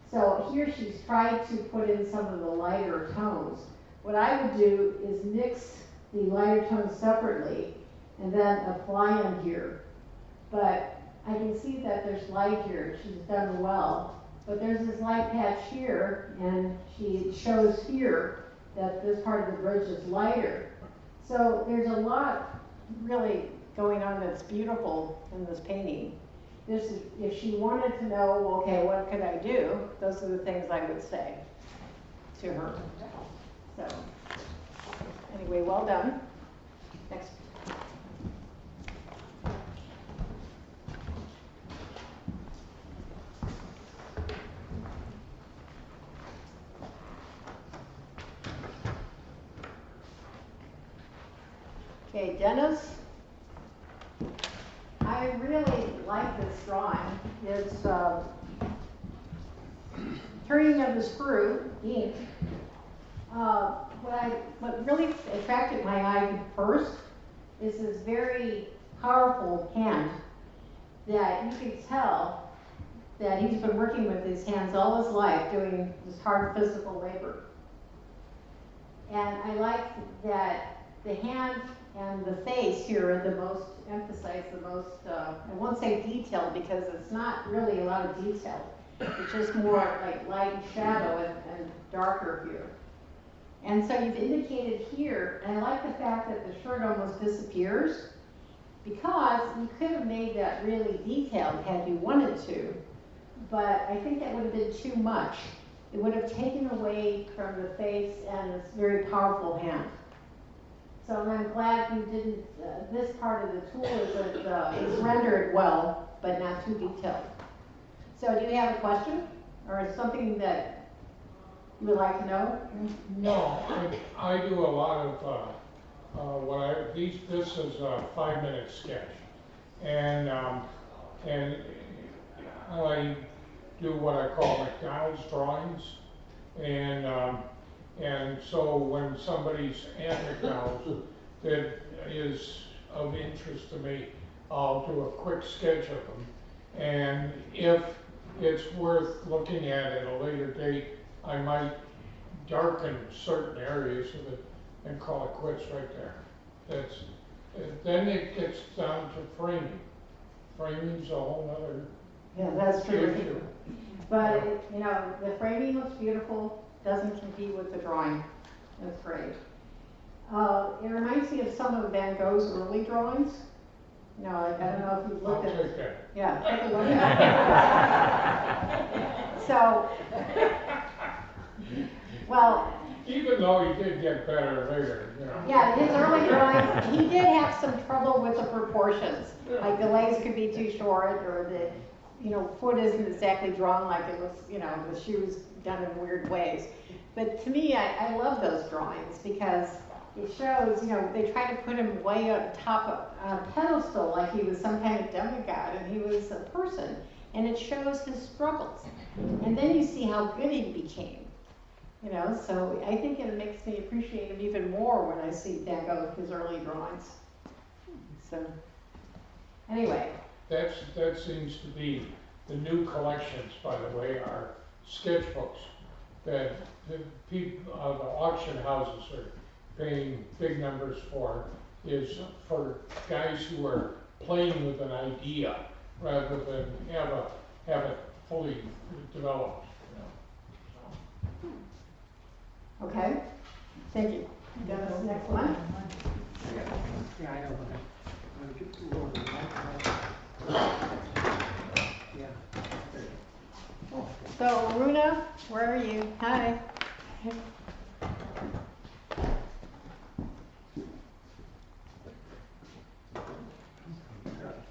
So here she's tried to put in some of the lighter tones. What I would do is mix the lighter tones separately and then apply them here. But I can see that there's light here, she's done well. But there's this light patch here, and she shows here that this part of the bridge is lighter. So there's a lot really going on that's beautiful in this painting. This is, if she wanted to know, okay, what could I do? Those are the things I would say to her. So, anyway, well done. Next. Okay, Dennis. I really like this drawing. It's turning of the screw, ink. What really attracted my eye first is this very powerful hand that you could tell that he's been working with his hands all his life doing this hard physical labor. And I like that the hand and the face here are the most emphasized, the most, I won't say detailed because it's not really a lot of detail. It's just more like light and shadow and darker here. And so you've indicated here, and I like the fact that the shirt almost disappears, because you could have made that really detailed had you wanted to, but I think that would have been too much. It would have taken away from the face and this very powerful hand. So I'm glad you didn't, this part of the tool is rendered well, but not too detailed. So do you have a question? Or something that you would like to know? No, I do a lot of, this is a 5-minute sketch. And I do what I call McDonald's drawings. And so when somebody's at McDonald's that is of interest to me, I'll do a quick sketch of them. And if it's worth looking at a later date, I might darken certain areas of it and call it quits right there. Then it gets down to framing. Framing's a whole other Yeah, that's true. issue. But, you know, the framing looks beautiful, doesn't compete with the drawing. That's great. It reminds me of some of Van Gogh's early drawings. No, I don't know if you've I'll looked at take that. Yeah, take a look at it. So, well, Even though he did get better later, you know. yeah, his early drawings, he did have some trouble with the proportions. Like the legs could be too short, or the, you know, foot isn't exactly drawn like it was, you know, the shoes done in weird ways. But to me, I love those drawings because it shows, you know, they try to put him way on top of a pedestal like he was some kind of demigod, and he was a person. And it shows his struggles. And then you see how good he became. You know, so I think it makes me appreciate him even more when I see Van Gogh, his early drawings. So, anyway. That seems to be the new collections, by the way, are sketchbooks that the people, the auction houses are paying big numbers for, is for guys who are playing with an idea rather than have it fully developed. You know. Okay, thank you. Dennis, next one. Yeah, I know, but I'm gonna get a little bit Yeah. So, Aruna, where are you? Hi.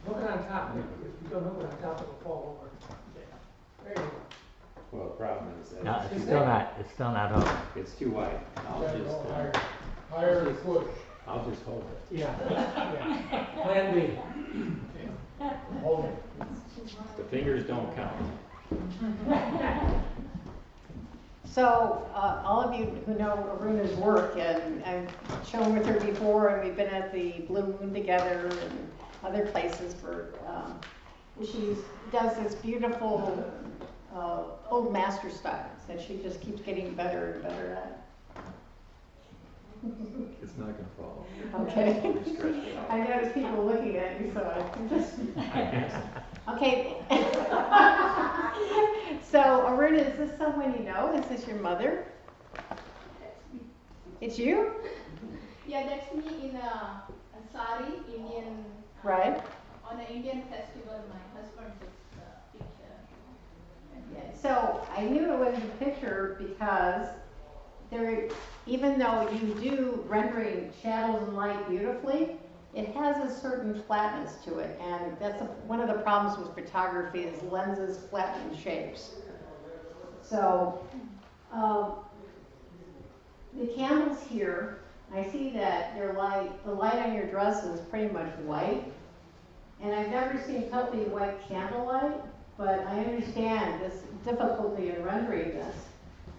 Hook it on top, if you don't hook it on top, it'll fall over. There you go. Well, the problem is that No, it's still not hooked. it's too wide. Higher the push. I'll just hold it. Yeah, yeah. Plan B. Hold it. The fingers don't count. So, all of you who know Aruna's work, and I've shown with her before, and we've been at the Blue Moon together and other places for, she does this beautiful old master styles that she just keeps getting better and better at. It's not gonna fall. Okay. We stretched it out. I noticed people looking at you, so I just. I guess. Okay. So, Aruna, is this someone you know? Is this your mother? It's you? Yeah, that's me in a sari, Indian. Right. On an Indian festival, my husband took the picture. Yeah. So, I knew it was a picture because there, even though you do rendering shadows and light beautifully, it has a certain flatness to it, and that's one of the problems with photography is lenses flatten shapes. So, the candles here, I see that the light on your dress is pretty much white, and I've never seen totally white candlelight, but I understand this difficulty in rendering this.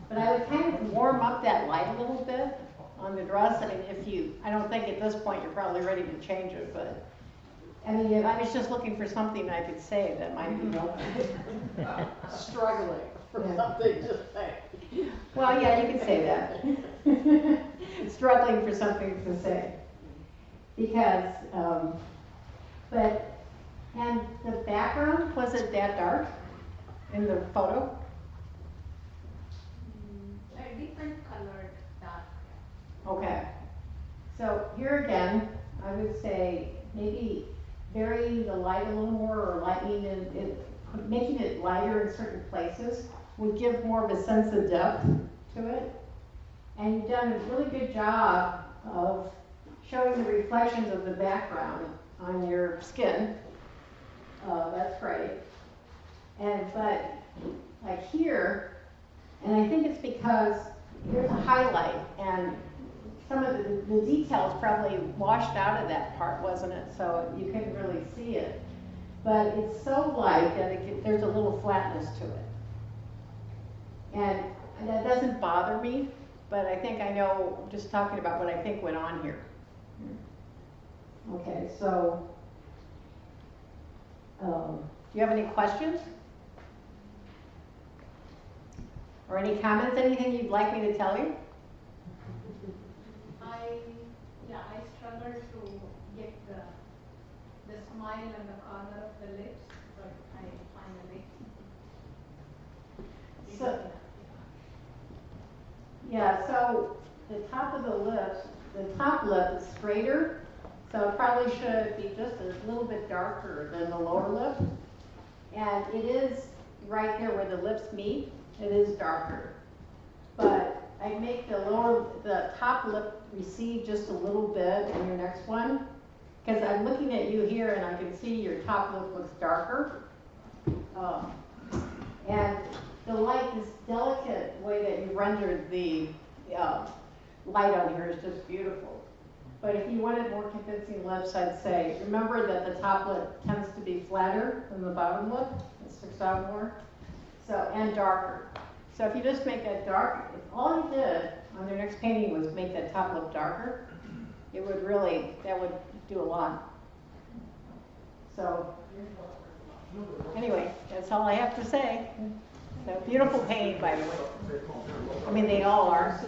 But I would kind of warm up that light a little bit on the dress. I mean, I don't think at this point you're probably ready to change it, but I mean, if I was just looking for something I could say that might be helpful. Struggling for something to say. Well, yeah, you could say that. Struggling for something to say. Because, and the background, was it that dark in the photo? A different colored dark. Okay. So here again, I would say maybe varying the light a little more or lightening it, making it lighter in certain places would give more of a sense of depth to it. And you've done a really good job of showing the reflections of the background on your skin. That's great. But like here, And I think it's because here's a highlight, and some of the details probably washed out of that part, wasn't it? So you couldn't really see it. But it's so light that there's a little flatness to it. And that doesn't bother me, but I think I know, just talking about what I think went on here. Okay, so, do you have any questions? Or any comments, anything you'd like me to tell you? I struggle to get the smile on the corner of the lips, but I finally. So, yeah, so the top of the lips, the top lip is straighter, so it probably should be just a little bit darker than the lower lip. And it is right there where the lips meet, it is darker. But I make the top lip recede just a little bit in your next one, because I'm looking at you here and I can see your top lip looks darker. And the light, this delicate way that you rendered the light on here is just beautiful. But if you wanted more convincing lips, I'd say, remember that the top lip tends to be flatter than the bottom lip. It sticks out more. So, and darker. So if you just make that dark, if all you did on your next painting was make that top lip darker, it would really, that would do a lot. So, anyway, that's all I have to say. So, beautiful painting, by the way. I mean, they all are.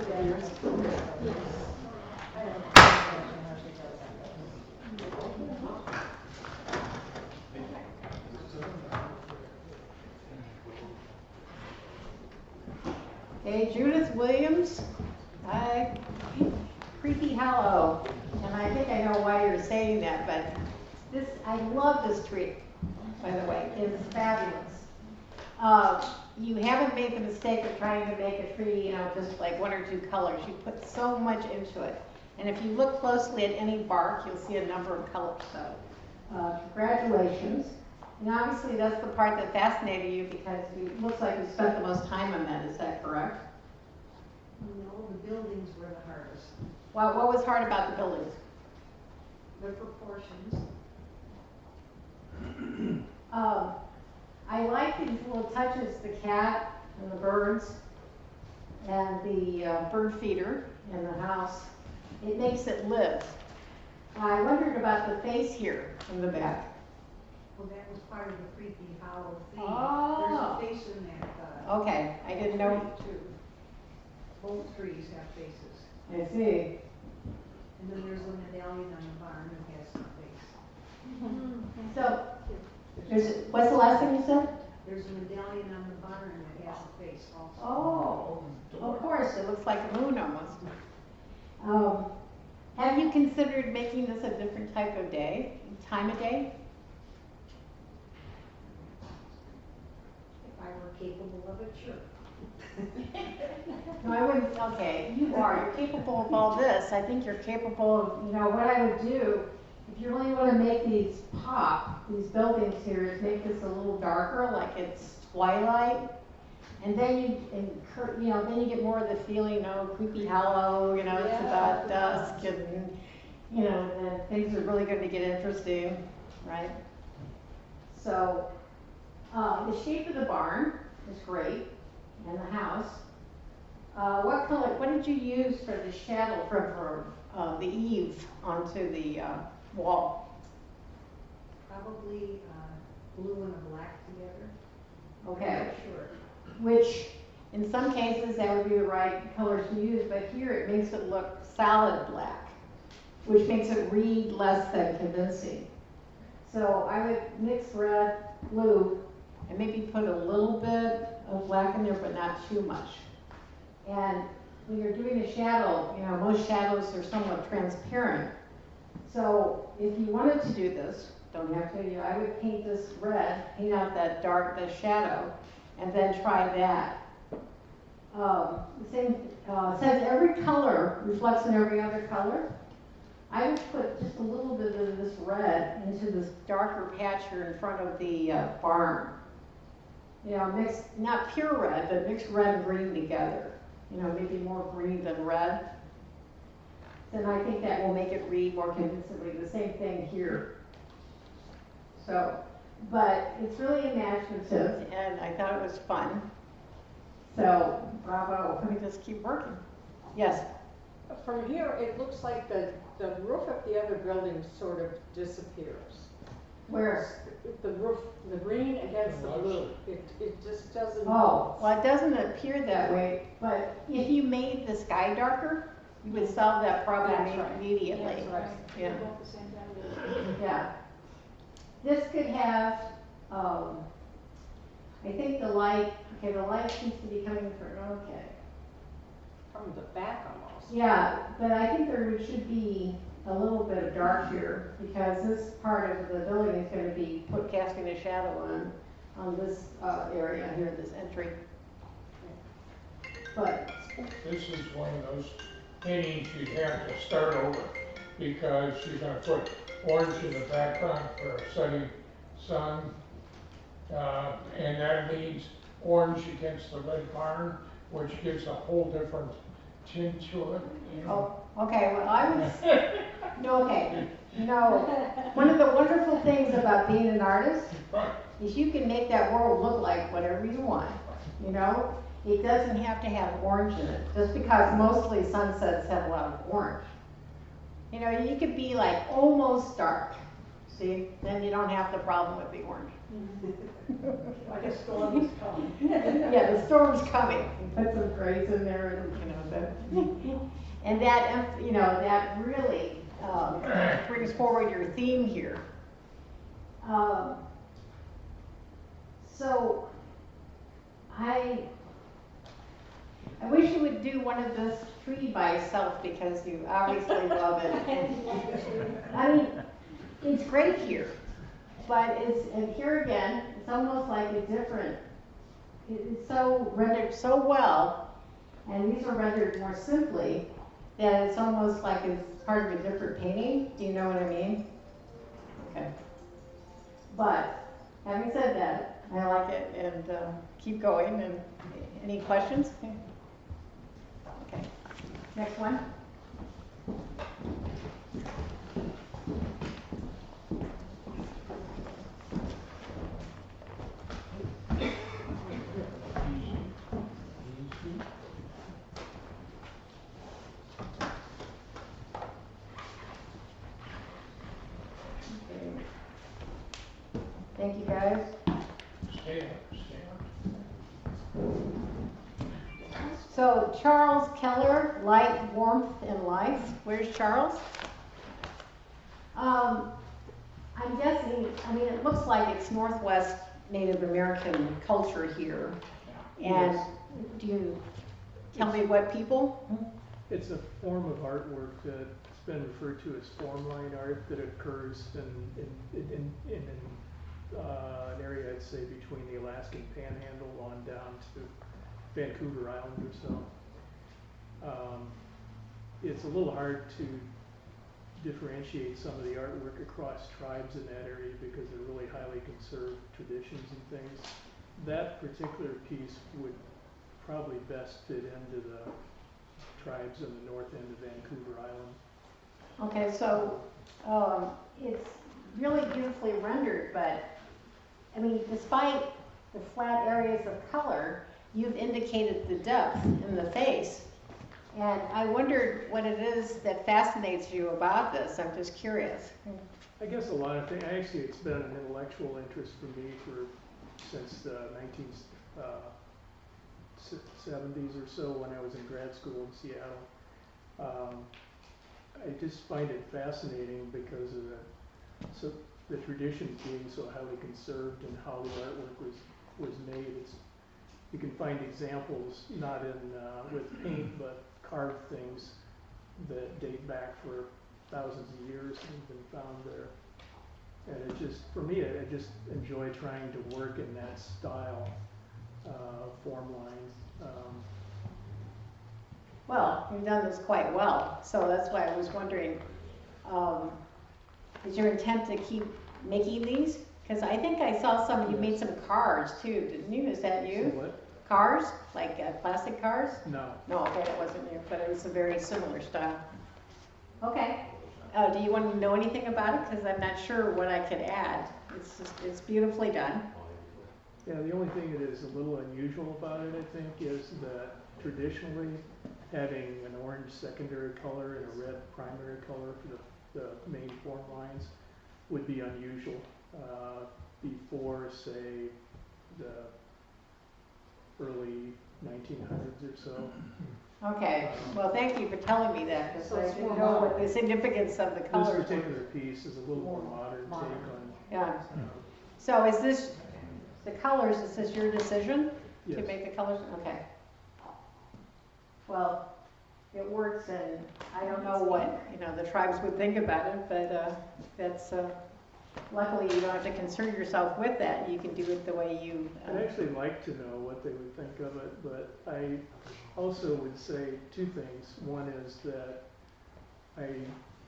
Okay, Judith Williams, Creepy Hollow, and I think I know why you're saying that, but this, I love this tree, by the way, it's fabulous. You haven't made the mistake of trying to make a tree, you know, just like one or two colors. You put so much into it. And if you look closely at any bark, you'll see a number of colors. So, congratulations. And obviously that's the part that fascinated you because it looks like you spent the most time on that. Is that correct? No, the buildings were the hardest. Well, what was hard about the buildings? The proportions. I like these little touches, the cat and the birds and the bird feeder in the house. It makes it live. I wondered about the face here in the back. Well, that was part of the Creepy Hollow theme. Oh. There's a face in that. Okay, I didn't know. Tree too. Both trees have faces. I see. And then there's a medallion on the barn that has a face. So, what's the last thing you said? There's a medallion on the barn that has a face also. Oh, of course, it looks like a moon almost. Have you considered making this a different type of day, time of day? If I were capable of it, sure. No, I wouldn't, okay, you are, you're capable of all this. I think you're capable of, you know, what I would do, if you really want to make these pop, these buildings here, is make this a little darker, like it's twilight. And then then you get more of the feeling, Creepy Hollow, it's about dusk and, then things are really going to get interesting, right? So, the shape of the barn is great, and the house. What did you use for the shadow from the eave onto the wall? Probably blue and a black together. Okay. I'm not sure. Which, in some cases, that would be the right colors to use, but here it makes it look solid black, which makes it read less than convincing. So I would mix red, blue, and maybe put a little bit of black in there, but not too much. And when you're doing a shadow, most shadows are somewhat transparent. So if you wanted to do this, don't have to, I would paint this red, paint out that dark, the shadow, and then try that. Says every color reflects in every other color. I would put just a little bit of this red into this darker patch here in front of the barn. you know, mixed, not pure red, but mixed red and green together. You know, maybe more green than red. Then I think that will make it read more convincingly. The same thing here. So, but it's really imaginative, and I thought it was fun. So, bravo. Let me just keep working. Yes. From here, it looks like the roof of the other building sort of disappears. Where? The roof, the green against the blue, it just doesn't. Oh, well, it doesn't appear that way, but if you made the sky darker, you would solve that problem That's right. immediately. That's right. Yeah. They're both the same value. Yeah. This could have, I think the light seems to be coming from, okay. From the back almost. Yeah, but I think there should be a little bit of dark here, because this part of the building is gonna be casting a shadow on this, area here, this entry. But, This is one of those paintings you'd have to start over, because you're gonna put orange in the background for a setting sun. And that leaves orange against the red barn, which gives a whole different tint to it, you know. oh, okay, well, I was, no, okay, no. One of the wonderful things about being an artist Right. is you can make that world look like whatever you want, you know? It doesn't have to have orange in it, just because mostly sunsets have a lot of orange. You know, you could be like almost dark, see? Then you don't have the problem with the orange. Like a storm is coming. Yeah, the storm's coming. Put some grays in there and, you know, that, and that, you know, that really brings forward your theme here. So, I wish you would do one of this tree by itself, because you obviously love it. And, I mean, it's great here, but and here again, it's almost like a different, it's so rendered so well, and these are rendered more simply, that it's almost like it's part of a different painting. Do you know what I mean? Okay. But, having said that, I like it, and keep going, and any questions? Okay, next one. Thank you, guys. Stay up. So Charles Keller, Light, Warmth, and Life. Where's Charles? I'm guessing, I mean, it looks like it's Northwest Native American culture here. And Yes. do you tell me what people? It's a form of artwork that's been referred to as form line art that occurs in an area, I'd say, between the Alaskan Panhandle on down to Vancouver Island or so. It's a little hard to differentiate some of the artwork across tribes in that area, because they're really highly conserved traditions and things. That particular piece would probably best fit into the tribes in the north end of Vancouver Island. Okay, so it's really beautifully rendered, but I mean, despite the flat areas of color, you've indicated the depth in the face. And I wondered what it is that fascinates you about this. I'm just curious. I guess a lot of things, actually it's been an intellectual interest for me since the 1970s or so, when I was in grad school in Seattle. I just find it fascinating because of the traditions being so highly conserved and how the artwork was made. You can find examples, not with paint, but carved things that date back for thousands of years and have been found there. And it just, for me, I just enjoy trying to work in that style, form lines. Well, you've done this quite well, so that's why I was wondering, is your intent to keep making these Cause I think I saw you made some cars too, didn't you? Is that you? What? Cars, like plastic cars? No. No, okay, that wasn't you, but it was a very similar style. Okay, do you want to know anything about it? Cause I'm not sure what I could add. It's beautifully done. Yeah, the only thing that is a little unusual about it, I think, is that traditionally having an orange secondary color and a red primary color for the main form lines would be unusual before, say, the early 1900s or so. Okay, well, thank you for telling me that, because So I it's didn't more know what modern. the significance of the This colors were. particular piece is a little more modern take Modern. on. Yeah, so is this, the colors, is this your decision to Yes. make the colors? Okay. Well, it works, and I don't know what, the tribes would think about it, but that's, luckily you don't have to concern yourself with that. You can do it the way you. I'd actually like to know what they would think of it, but I also would say two things. One is that I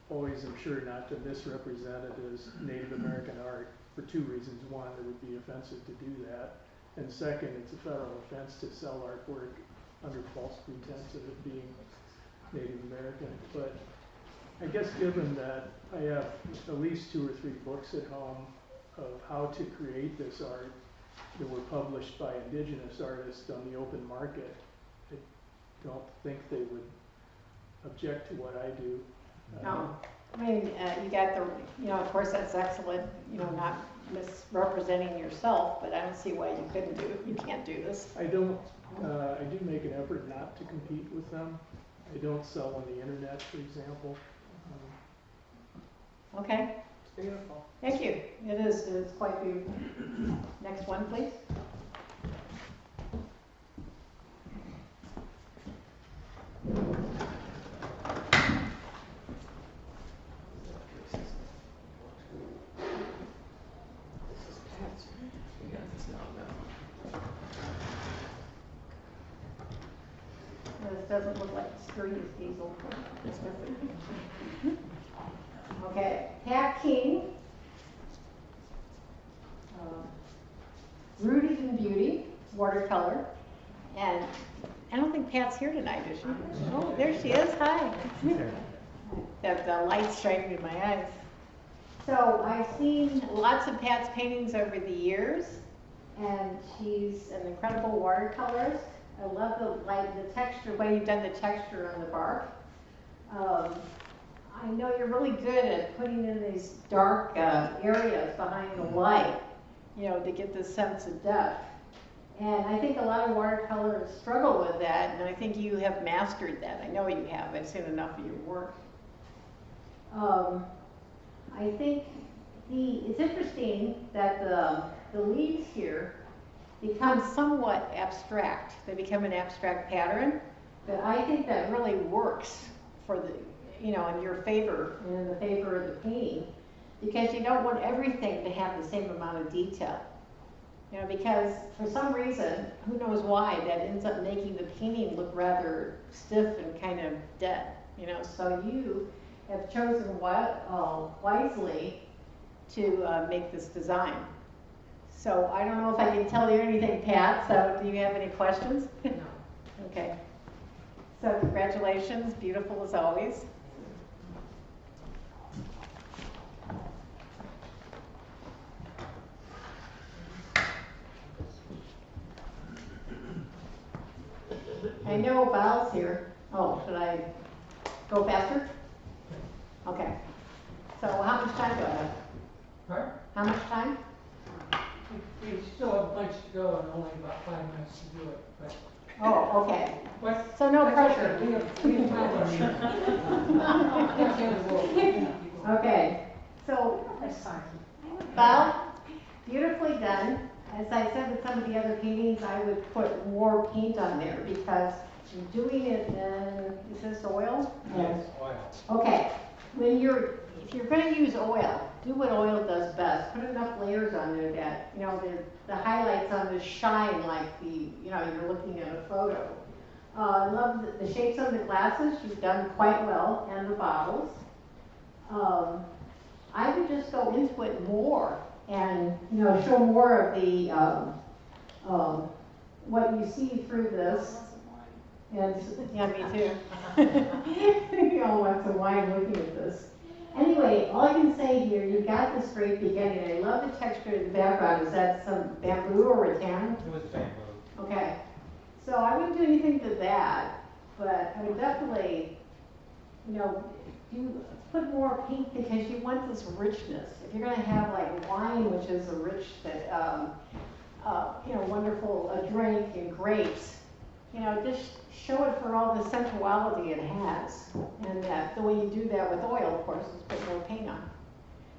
always am sure not to misrepresent it as Native American art for two reasons. One, it would be offensive to do that. And second, it's a federal offense to sell artwork under false pretense of it being Native American. But I guess given that I have at least 2 or 3 books at home of how to create this art that were published by indigenous artists on the open market, I don't think they would object to what I do. No, I mean, you got the, of course that's excellent, not misrepresenting yourself, but I don't see why you couldn't do it. You can't do this. I do make an effort not to compete with them. I don't sell on the internet, for example. Okay, It's beautiful. thank you. It's quite beautiful. Next one, please. We got this down now. This doesn't look like the screen diesel. It's different. Okay, Pat King. Rooted in Beauty, watercolor. And I don't think Pat's here tonight, is she? Oh, there she is. Hi. The light's striking in my eyes. So I've seen lots of Pat's paintings over the years, and she's an incredible watercolorist. I love the texture, the way you've done the texture on the bark. I know you're really good at putting in these dark areas behind the light, to get this sense of depth. And I think a lot of watercolorists struggle with that, and I think you have mastered that. I know you have. I've seen enough of your work. I think it's interesting that the leaves here become somewhat abstract. They become an abstract pattern, but I think that really works for in your favor, in the favor of the painting, because you don't want everything to have the same amount of detail. Because for some reason, who knows why, that ends up making the painting look rather stiff and kind of dead. So you have chosen wisely to make this design. So I don't know if I can tell you anything, Pat, so do you have any questions? No. Okay. So congratulations, beautiful as always. I know Val's here. Oh, should I go faster? Okay. So how much time do I have? Right? How much time? We still have a bunch to go and only about 5 minutes to do it, but. Oh, okay. But So no that's pressure. okay. We have time on you. That's the end of the world. Okay. So That's fine. Val, beautifully done. As I said with some of the other paintings, I would put more paint on there because you're doing it in, is this oil? Yes, oil. Okay, if you're going to use oil, do what oil does best. Put enough layers on there that, the highlights on this shine like you're looking at a photo. I love the shapes of the glasses. You've done quite well, and the bottles. I would just go into it more and, you know, show more of the, what you see through this. And, yeah, me too. We all want some wine looking at this. Anyway, all I can say here, you've got this great beginning. I love the texture of the background. Is that some bamboo or rattan? It was bamboo. Okay. So I wouldn't do anything to that, but I would definitely, you know, put more pink because you want this richness. If you're gonna have like wine, which is a rich, you know, wonderful drink, and grapes, you know, just show it for all the sensuality it has. And the way you do that with oil, of course, is put more paint on.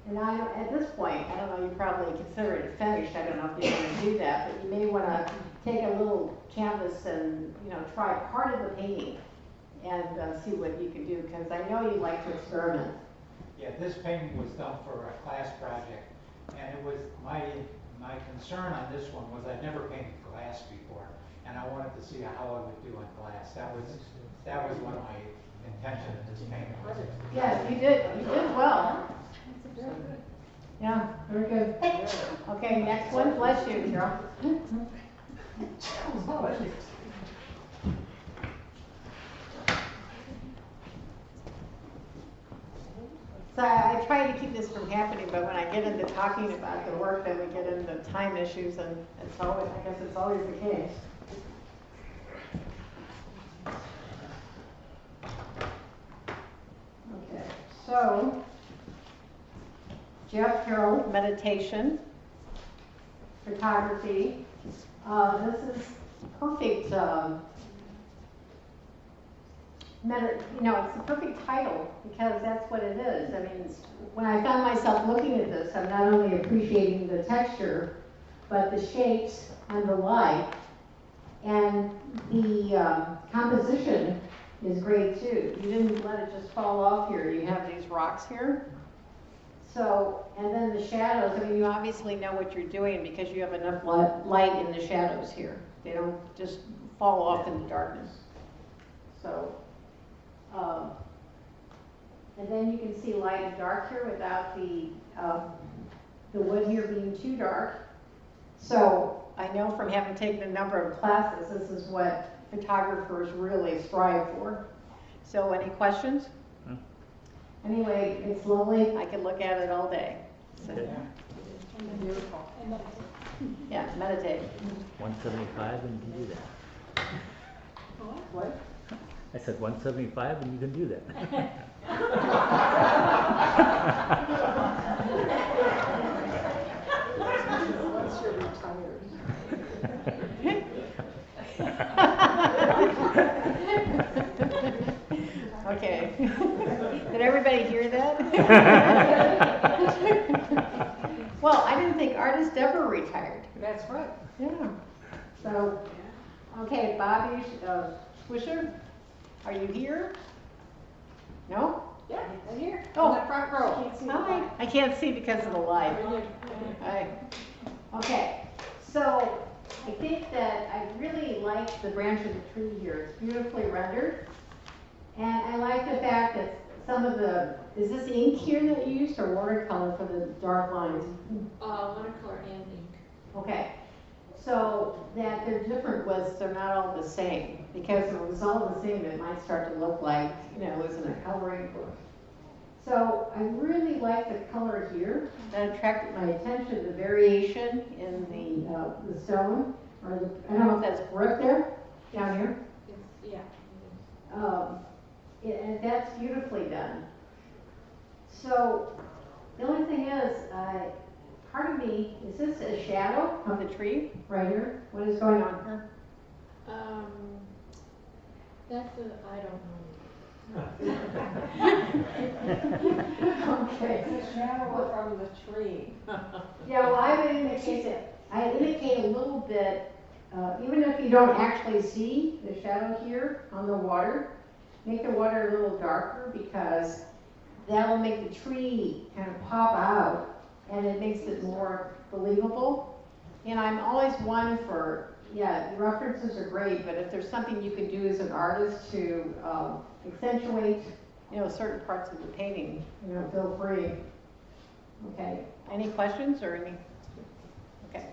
And at this point, I don't know, you probably consider it finished. I don't know if you want to do that, but you may want to take a little canvas and, you know, try part of the painting and see what you can do, because I know you like to experiment. Yeah, this painting was done for a class project, and it was, my concern on this one was I'd never painted glass before, and I wanted to see how I would do on glass. That was one of my intentions in this painting. Yeah, you did well. Yeah, very good. Okay, next one, bless you, Carol. So I try to keep this from happening, but when I get into talking about the work, then we get into time issues, and it's always, I guess it's always the case. Okay, so Jeff Carroll, meditation, photography. This is perfect. You know, it's the perfect title because that's what it is. I mean, when I found myself looking at this, I'm not only appreciating the texture, but the shapes and the light, and the composition is great too. You didn't let it just fall off here. You have these rocks here. So, and then the shadows, I mean, you obviously know what you're doing because you have enough light in the shadows here. They don't just fall off in the darkness. So, and then you can see light and dark here without the wood here being too dark. So I know from having taken a number of classes, this is what photographers really strive for. So any questions? Anyway, it's lovely. I can look at it all day. So, Beautiful. yeah, meditate. 175 and you can do that. What? I said 175 and you can do that. Once you're retired. Okay. Did everybody hear that? Well, I didn't think artists ever retired. That's right. Yeah. So, okay, Bobby Swisher, are you here? No? Yeah, I'm here. Oh. In the front row. Hi. I can't see because of the light. Hi. Okay, so I think that I really like the branch of the tree here. It's beautifully rendered. And I like the fact that some of the, is this ink here that you used or watercolor for the dark lines? Watercolor and ink. Okay, so that they're different was they're not all the same. Because if it was all the same, it might start to look like, you know, it was in a coloring book. So I really like the color here. That attracted my attention, the variation in the stone. Or the, I don't know if that's brick there, down here. Yeah. And that's beautifully done. So the only thing is, part of me, is this a shadow of the tree right here? What is going on here? That's I don't know. Okay. It's a shadow from the tree. Yeah, well, I would indicate it. I indicate a little bit, even if you don't actually see the shadow here on the water, make the water a little darker because that'll make the tree kind of pop out and it makes it more believable. And I'm always one for, yeah, the references are great, but if there's something you can do as an artist to accentuate, you know, certain parts of the painting, you know, feel free. Okay, any questions or any? Okay.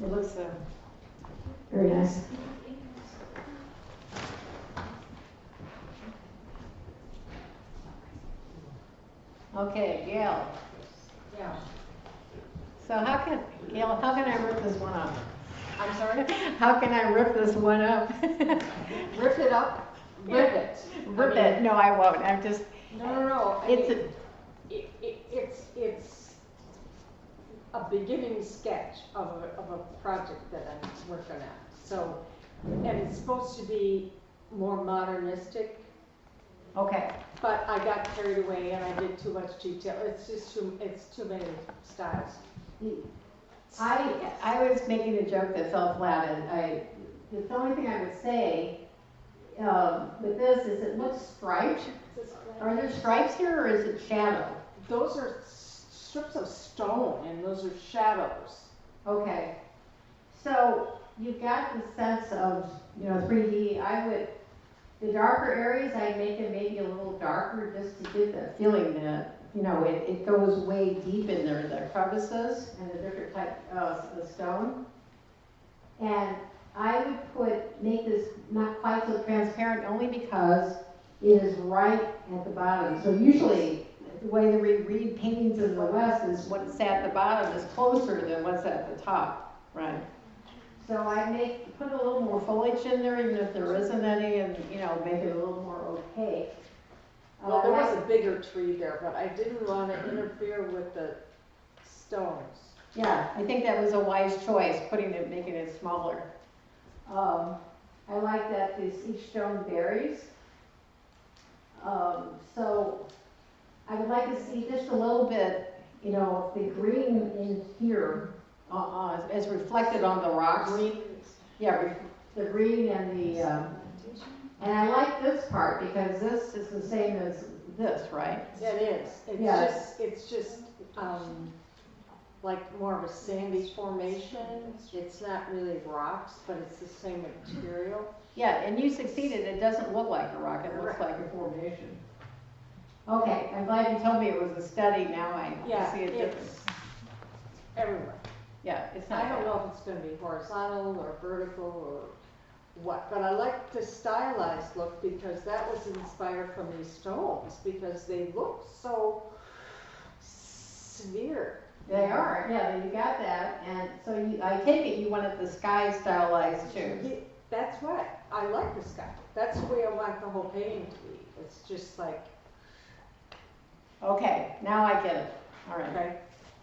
It looks very nice. Okay, Gail. Yeah, So Gail, how can I rip this one up? I'm sorry? How can I rip this one up? Rip it up, rip it. Rip it, no, I won't, I'm just, No, I it's mean, a, it's a beginning sketch of a project that I'm working on. So, and it's supposed to be more modernistic, okay. but I got carried away and I did too much detail. It's just it's too many styles. I was making a joke that fell flat, and the only thing I would say, with this is it looks striped. Are there stripes here, or is it shadow? Those are strips of stone and those are shadows. Okay, so you've got the sense of, 3D. The darker areas, I'd make them maybe a little darker just to give the feeling that, it goes way deep in there, the crevices and the different type of the stone. And I would make this not quite so transparent only because it is right at the bottom. So usually, the way that we read paintings in the West is what's at the bottom is closer than what's at the top, right? So I put a little more foliage in there, even if there isn't any, and, make it a little more opaque. Well, there was a bigger tree there, but I didn't want to interfere with the stones. Yeah, I think that was a wise choice, making it smaller. I like that each stone varies. So I would like to see just a little bit, of the green in here, as reflected on the rocks. Green. Yeah, the green and and I like this part because this is the same as this, right? It is. It's just like more of a sandy formation. It's not really rocks, but it's the same material. Yeah, and you succeeded. It doesn't look like a rock. It looks like a formation. Okay, I'm glad you told me it was a study. Now I see a difference. Everywhere. Yeah, it's not. I don't know if it's going to be horizontal or vertical or what, but I like the stylized look because that was inspired from these stones because they look so severe. They are, yeah, you got that, and so I take it you wanted the sky stylized too. That's right. I like the sky. That's the way I want the whole painting to be. It's just like. Okay, now I get it. All right. Okay.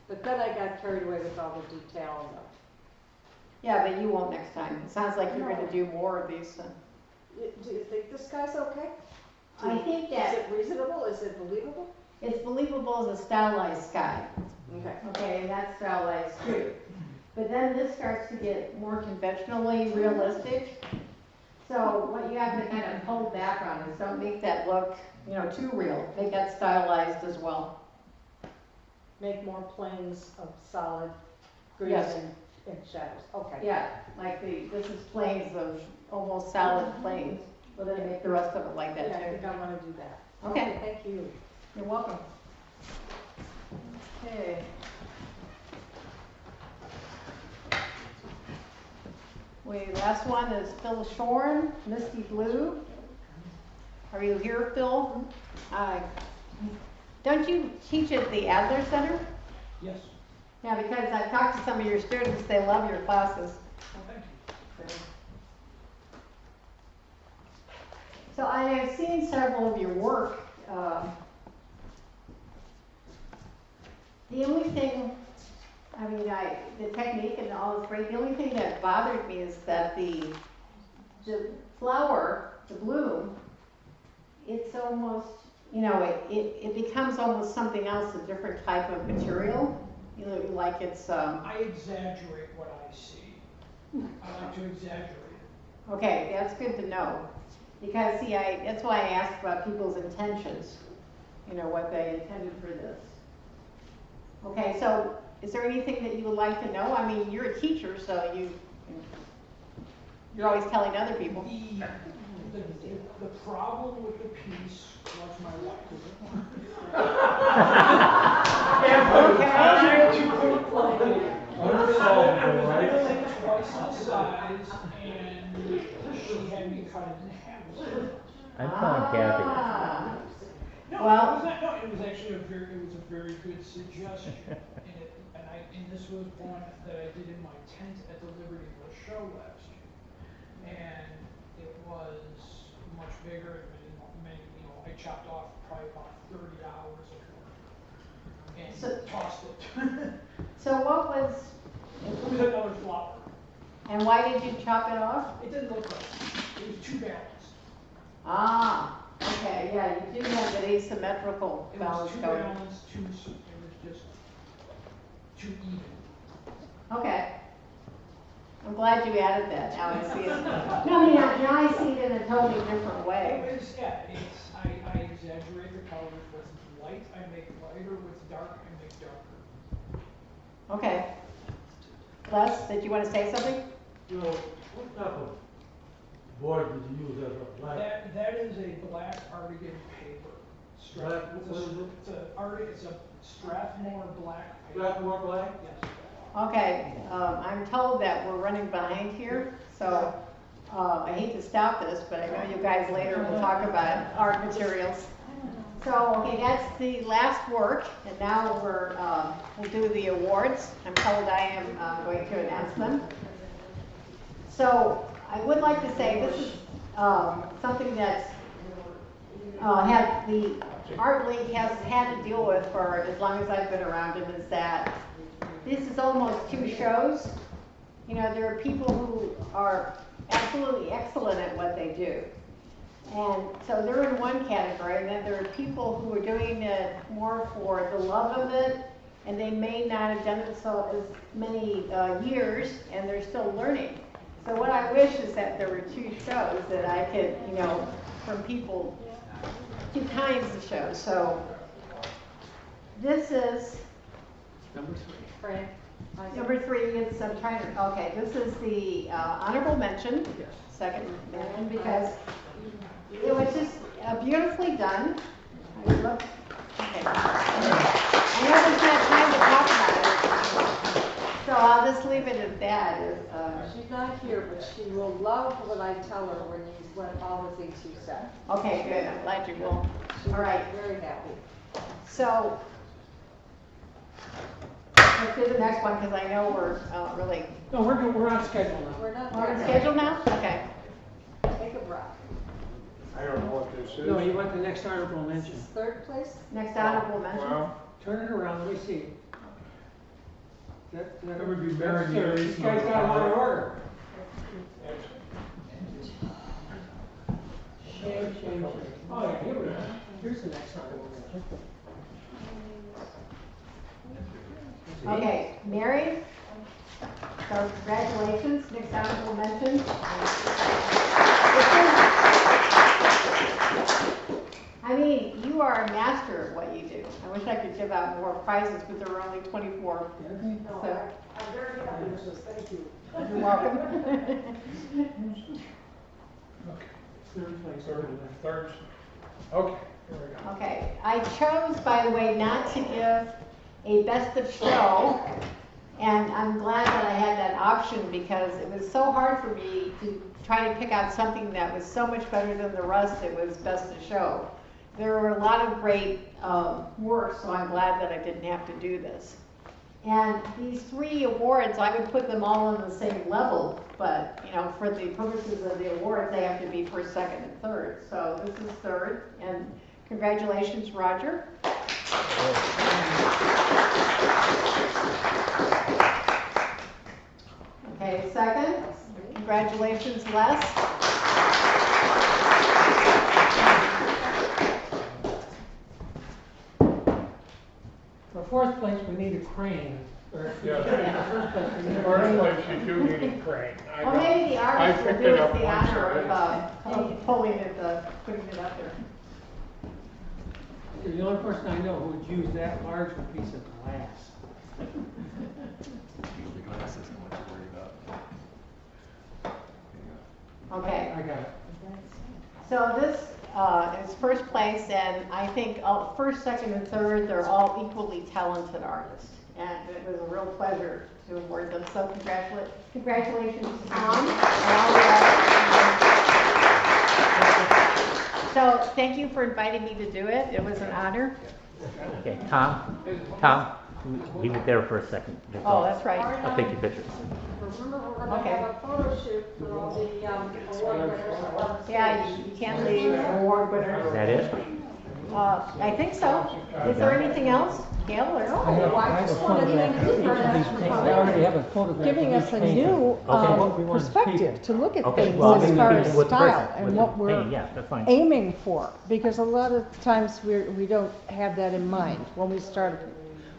But then I got carried away with all the detail and yeah, but you won't next time. It sounds like you're going to do more of these. Do you think this guy's okay? I think that. Is it reasonable? Is it believable? It's believable as a stylized sky. Okay. Okay, and that's stylized too. But then this starts to get more conventionally realistic. So what you have to kind of hold back on is don't make that look, too real. Make that stylized as well. Make more planes of solid green Yes. and shadows. Okay. Yeah, like this is planes of almost solid planes. But then make the rest of it like that Yeah, I too. think I want to do that. Okay. Thank you. You're welcome. Okay. Last one is Phil Shorn, Misty Blue. Are you here, Phil? Don't you teach at the Adler Center? Yes. Yeah, because I've talked to some of your students, they love your classes. Thank you. So I have seen several of your work. The only thing, the technique and all is great. The only thing that bothered me is that the flower, the bloom, it's almost, it becomes almost something else, a different type of material. Like it's. I exaggerate what I see. I like to exaggerate it. Okay, that's good to know. Because, see, that's why I asked about people's intentions, what they intended for this. Okay, so is there anything that you would like to know? I mean, you're a teacher, so you're always telling other people. The problem with the piece was my wife. twice the size, and she had me cut it in half. I'm calling Kathy. No, Well- it was not, no, it was actually it was a very good suggestion. And this was one that I did in my tent at the Libertyville show last year. And it was much bigger, I chopped off probably about 30 hours of work. And tossed it. So what was, It was another flower. and why did you chop it off? It didn't look right. It was too balanced. Ah, okay, yeah, you do have that asymmetrical It was balance too going. balanced, it was just too even. Okay. I'm glad you added that, now I see it. No, I mean, now I see it in a totally different way. It was, yeah, I exaggerate the colors. With light, I make lighter. With dark, I make darker. Okay. Les, did you want to say something? You know, what type of board did you use as a black? That is a black Artigan paper. Black, what is it? It's a Strathmore black paper. Strathmore black? Yes. Okay, I'm told that we're running behind here, so I hate to stop this, but I know you guys later will talk about art materials. So, okay, that's the last work, and now we'll do the awards. I'm told I am going to announce them. So, I would like to say this is something that's the Art League has had to deal with for as long as I've been around, and is that this is almost two shows. You know, there are people who are absolutely excellent at what they do. And so they're in one category, and then there are people who are doing it more for the love of it, and they may not have done it so as many years, and they're still learning. So what I wish is that there were two shows that I could, from people, two kinds of shows. So this is Number 3. Fran? number 3 is, I'm trying to, okay, this is the honorable mention, Yes. second mention, because it was just beautifully done. I love, okay. I know there's not time to talk about it, so I'll just leave it at that. She's not here, but she will love what I tell her when all the things you said. Okay, good, I'm glad you will. All right, Very happy. so let's do the next one, because I know we're really, No, we're on schedule now. We're not. we're on schedule now? Okay. Take a breath. I don't know what this is. No, you want the next honorable mention. Third place? Next honorable mention. Well, Turn it around, let me see. That would be Mary That's third. This Louise guy's got them out of order. Oh, yeah, here we go. Here's the next honorable mention. Okay, Mary, so congratulations, next honorable mention. I mean, you are a master of what you do. I wish I could give out more prizes, but there are only 24. So, I'm very happy with this, thank you. you're welcome. Third place. Third. Okay, here we go. Okay, I chose, by the way, not to give a best of show, and I'm glad that I had that option because it was so hard for me to try to pick out something that was so much better than the rest. It was best of show. There were a lot of great work, so I'm glad that I didn't have to do this. And these 3 awards, I would put them all on the same level, but for the purposes of the awards, they have to be first, second, and third. So this is third, and congratulations, Roger. Okay, second, congratulations, Les. For fourth place, we need a crane. Yeah. First place, we need a First crane. place, you do need a crane. I Well, know. maybe the I artist will picked do it us up the once honor already. of pulling it, putting it up there. You're the only person I know who would use that large a piece of glass. Usually glass isn't what you worry about. Okay. I got it. So this It's first place, and I think first, second, and third, they're all equally talented artists. And it was a real pleasure to award them. So congratulations, Tom. So thank you for inviting me to do it. It was an honor. Okay, Tom, leave it there for a second. Oh, that's right. I'll take your pictures. Remember, we're gonna Okay. have a photo shoot for all the, award winners on stage. Yeah, you can't leave award winners. Is that it? I think so. Is there anything else, Gail, or? Oh, I just wanted to thank you for that. Giving us a new perspective to look at Okay, things well, as maybe far we as can- with the style person, and with what the we're painting, yeah, that's fine. aiming for. Because a lot of times we don't have that in mind when we start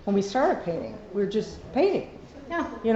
a painting. We're just painting. Yeah. You know,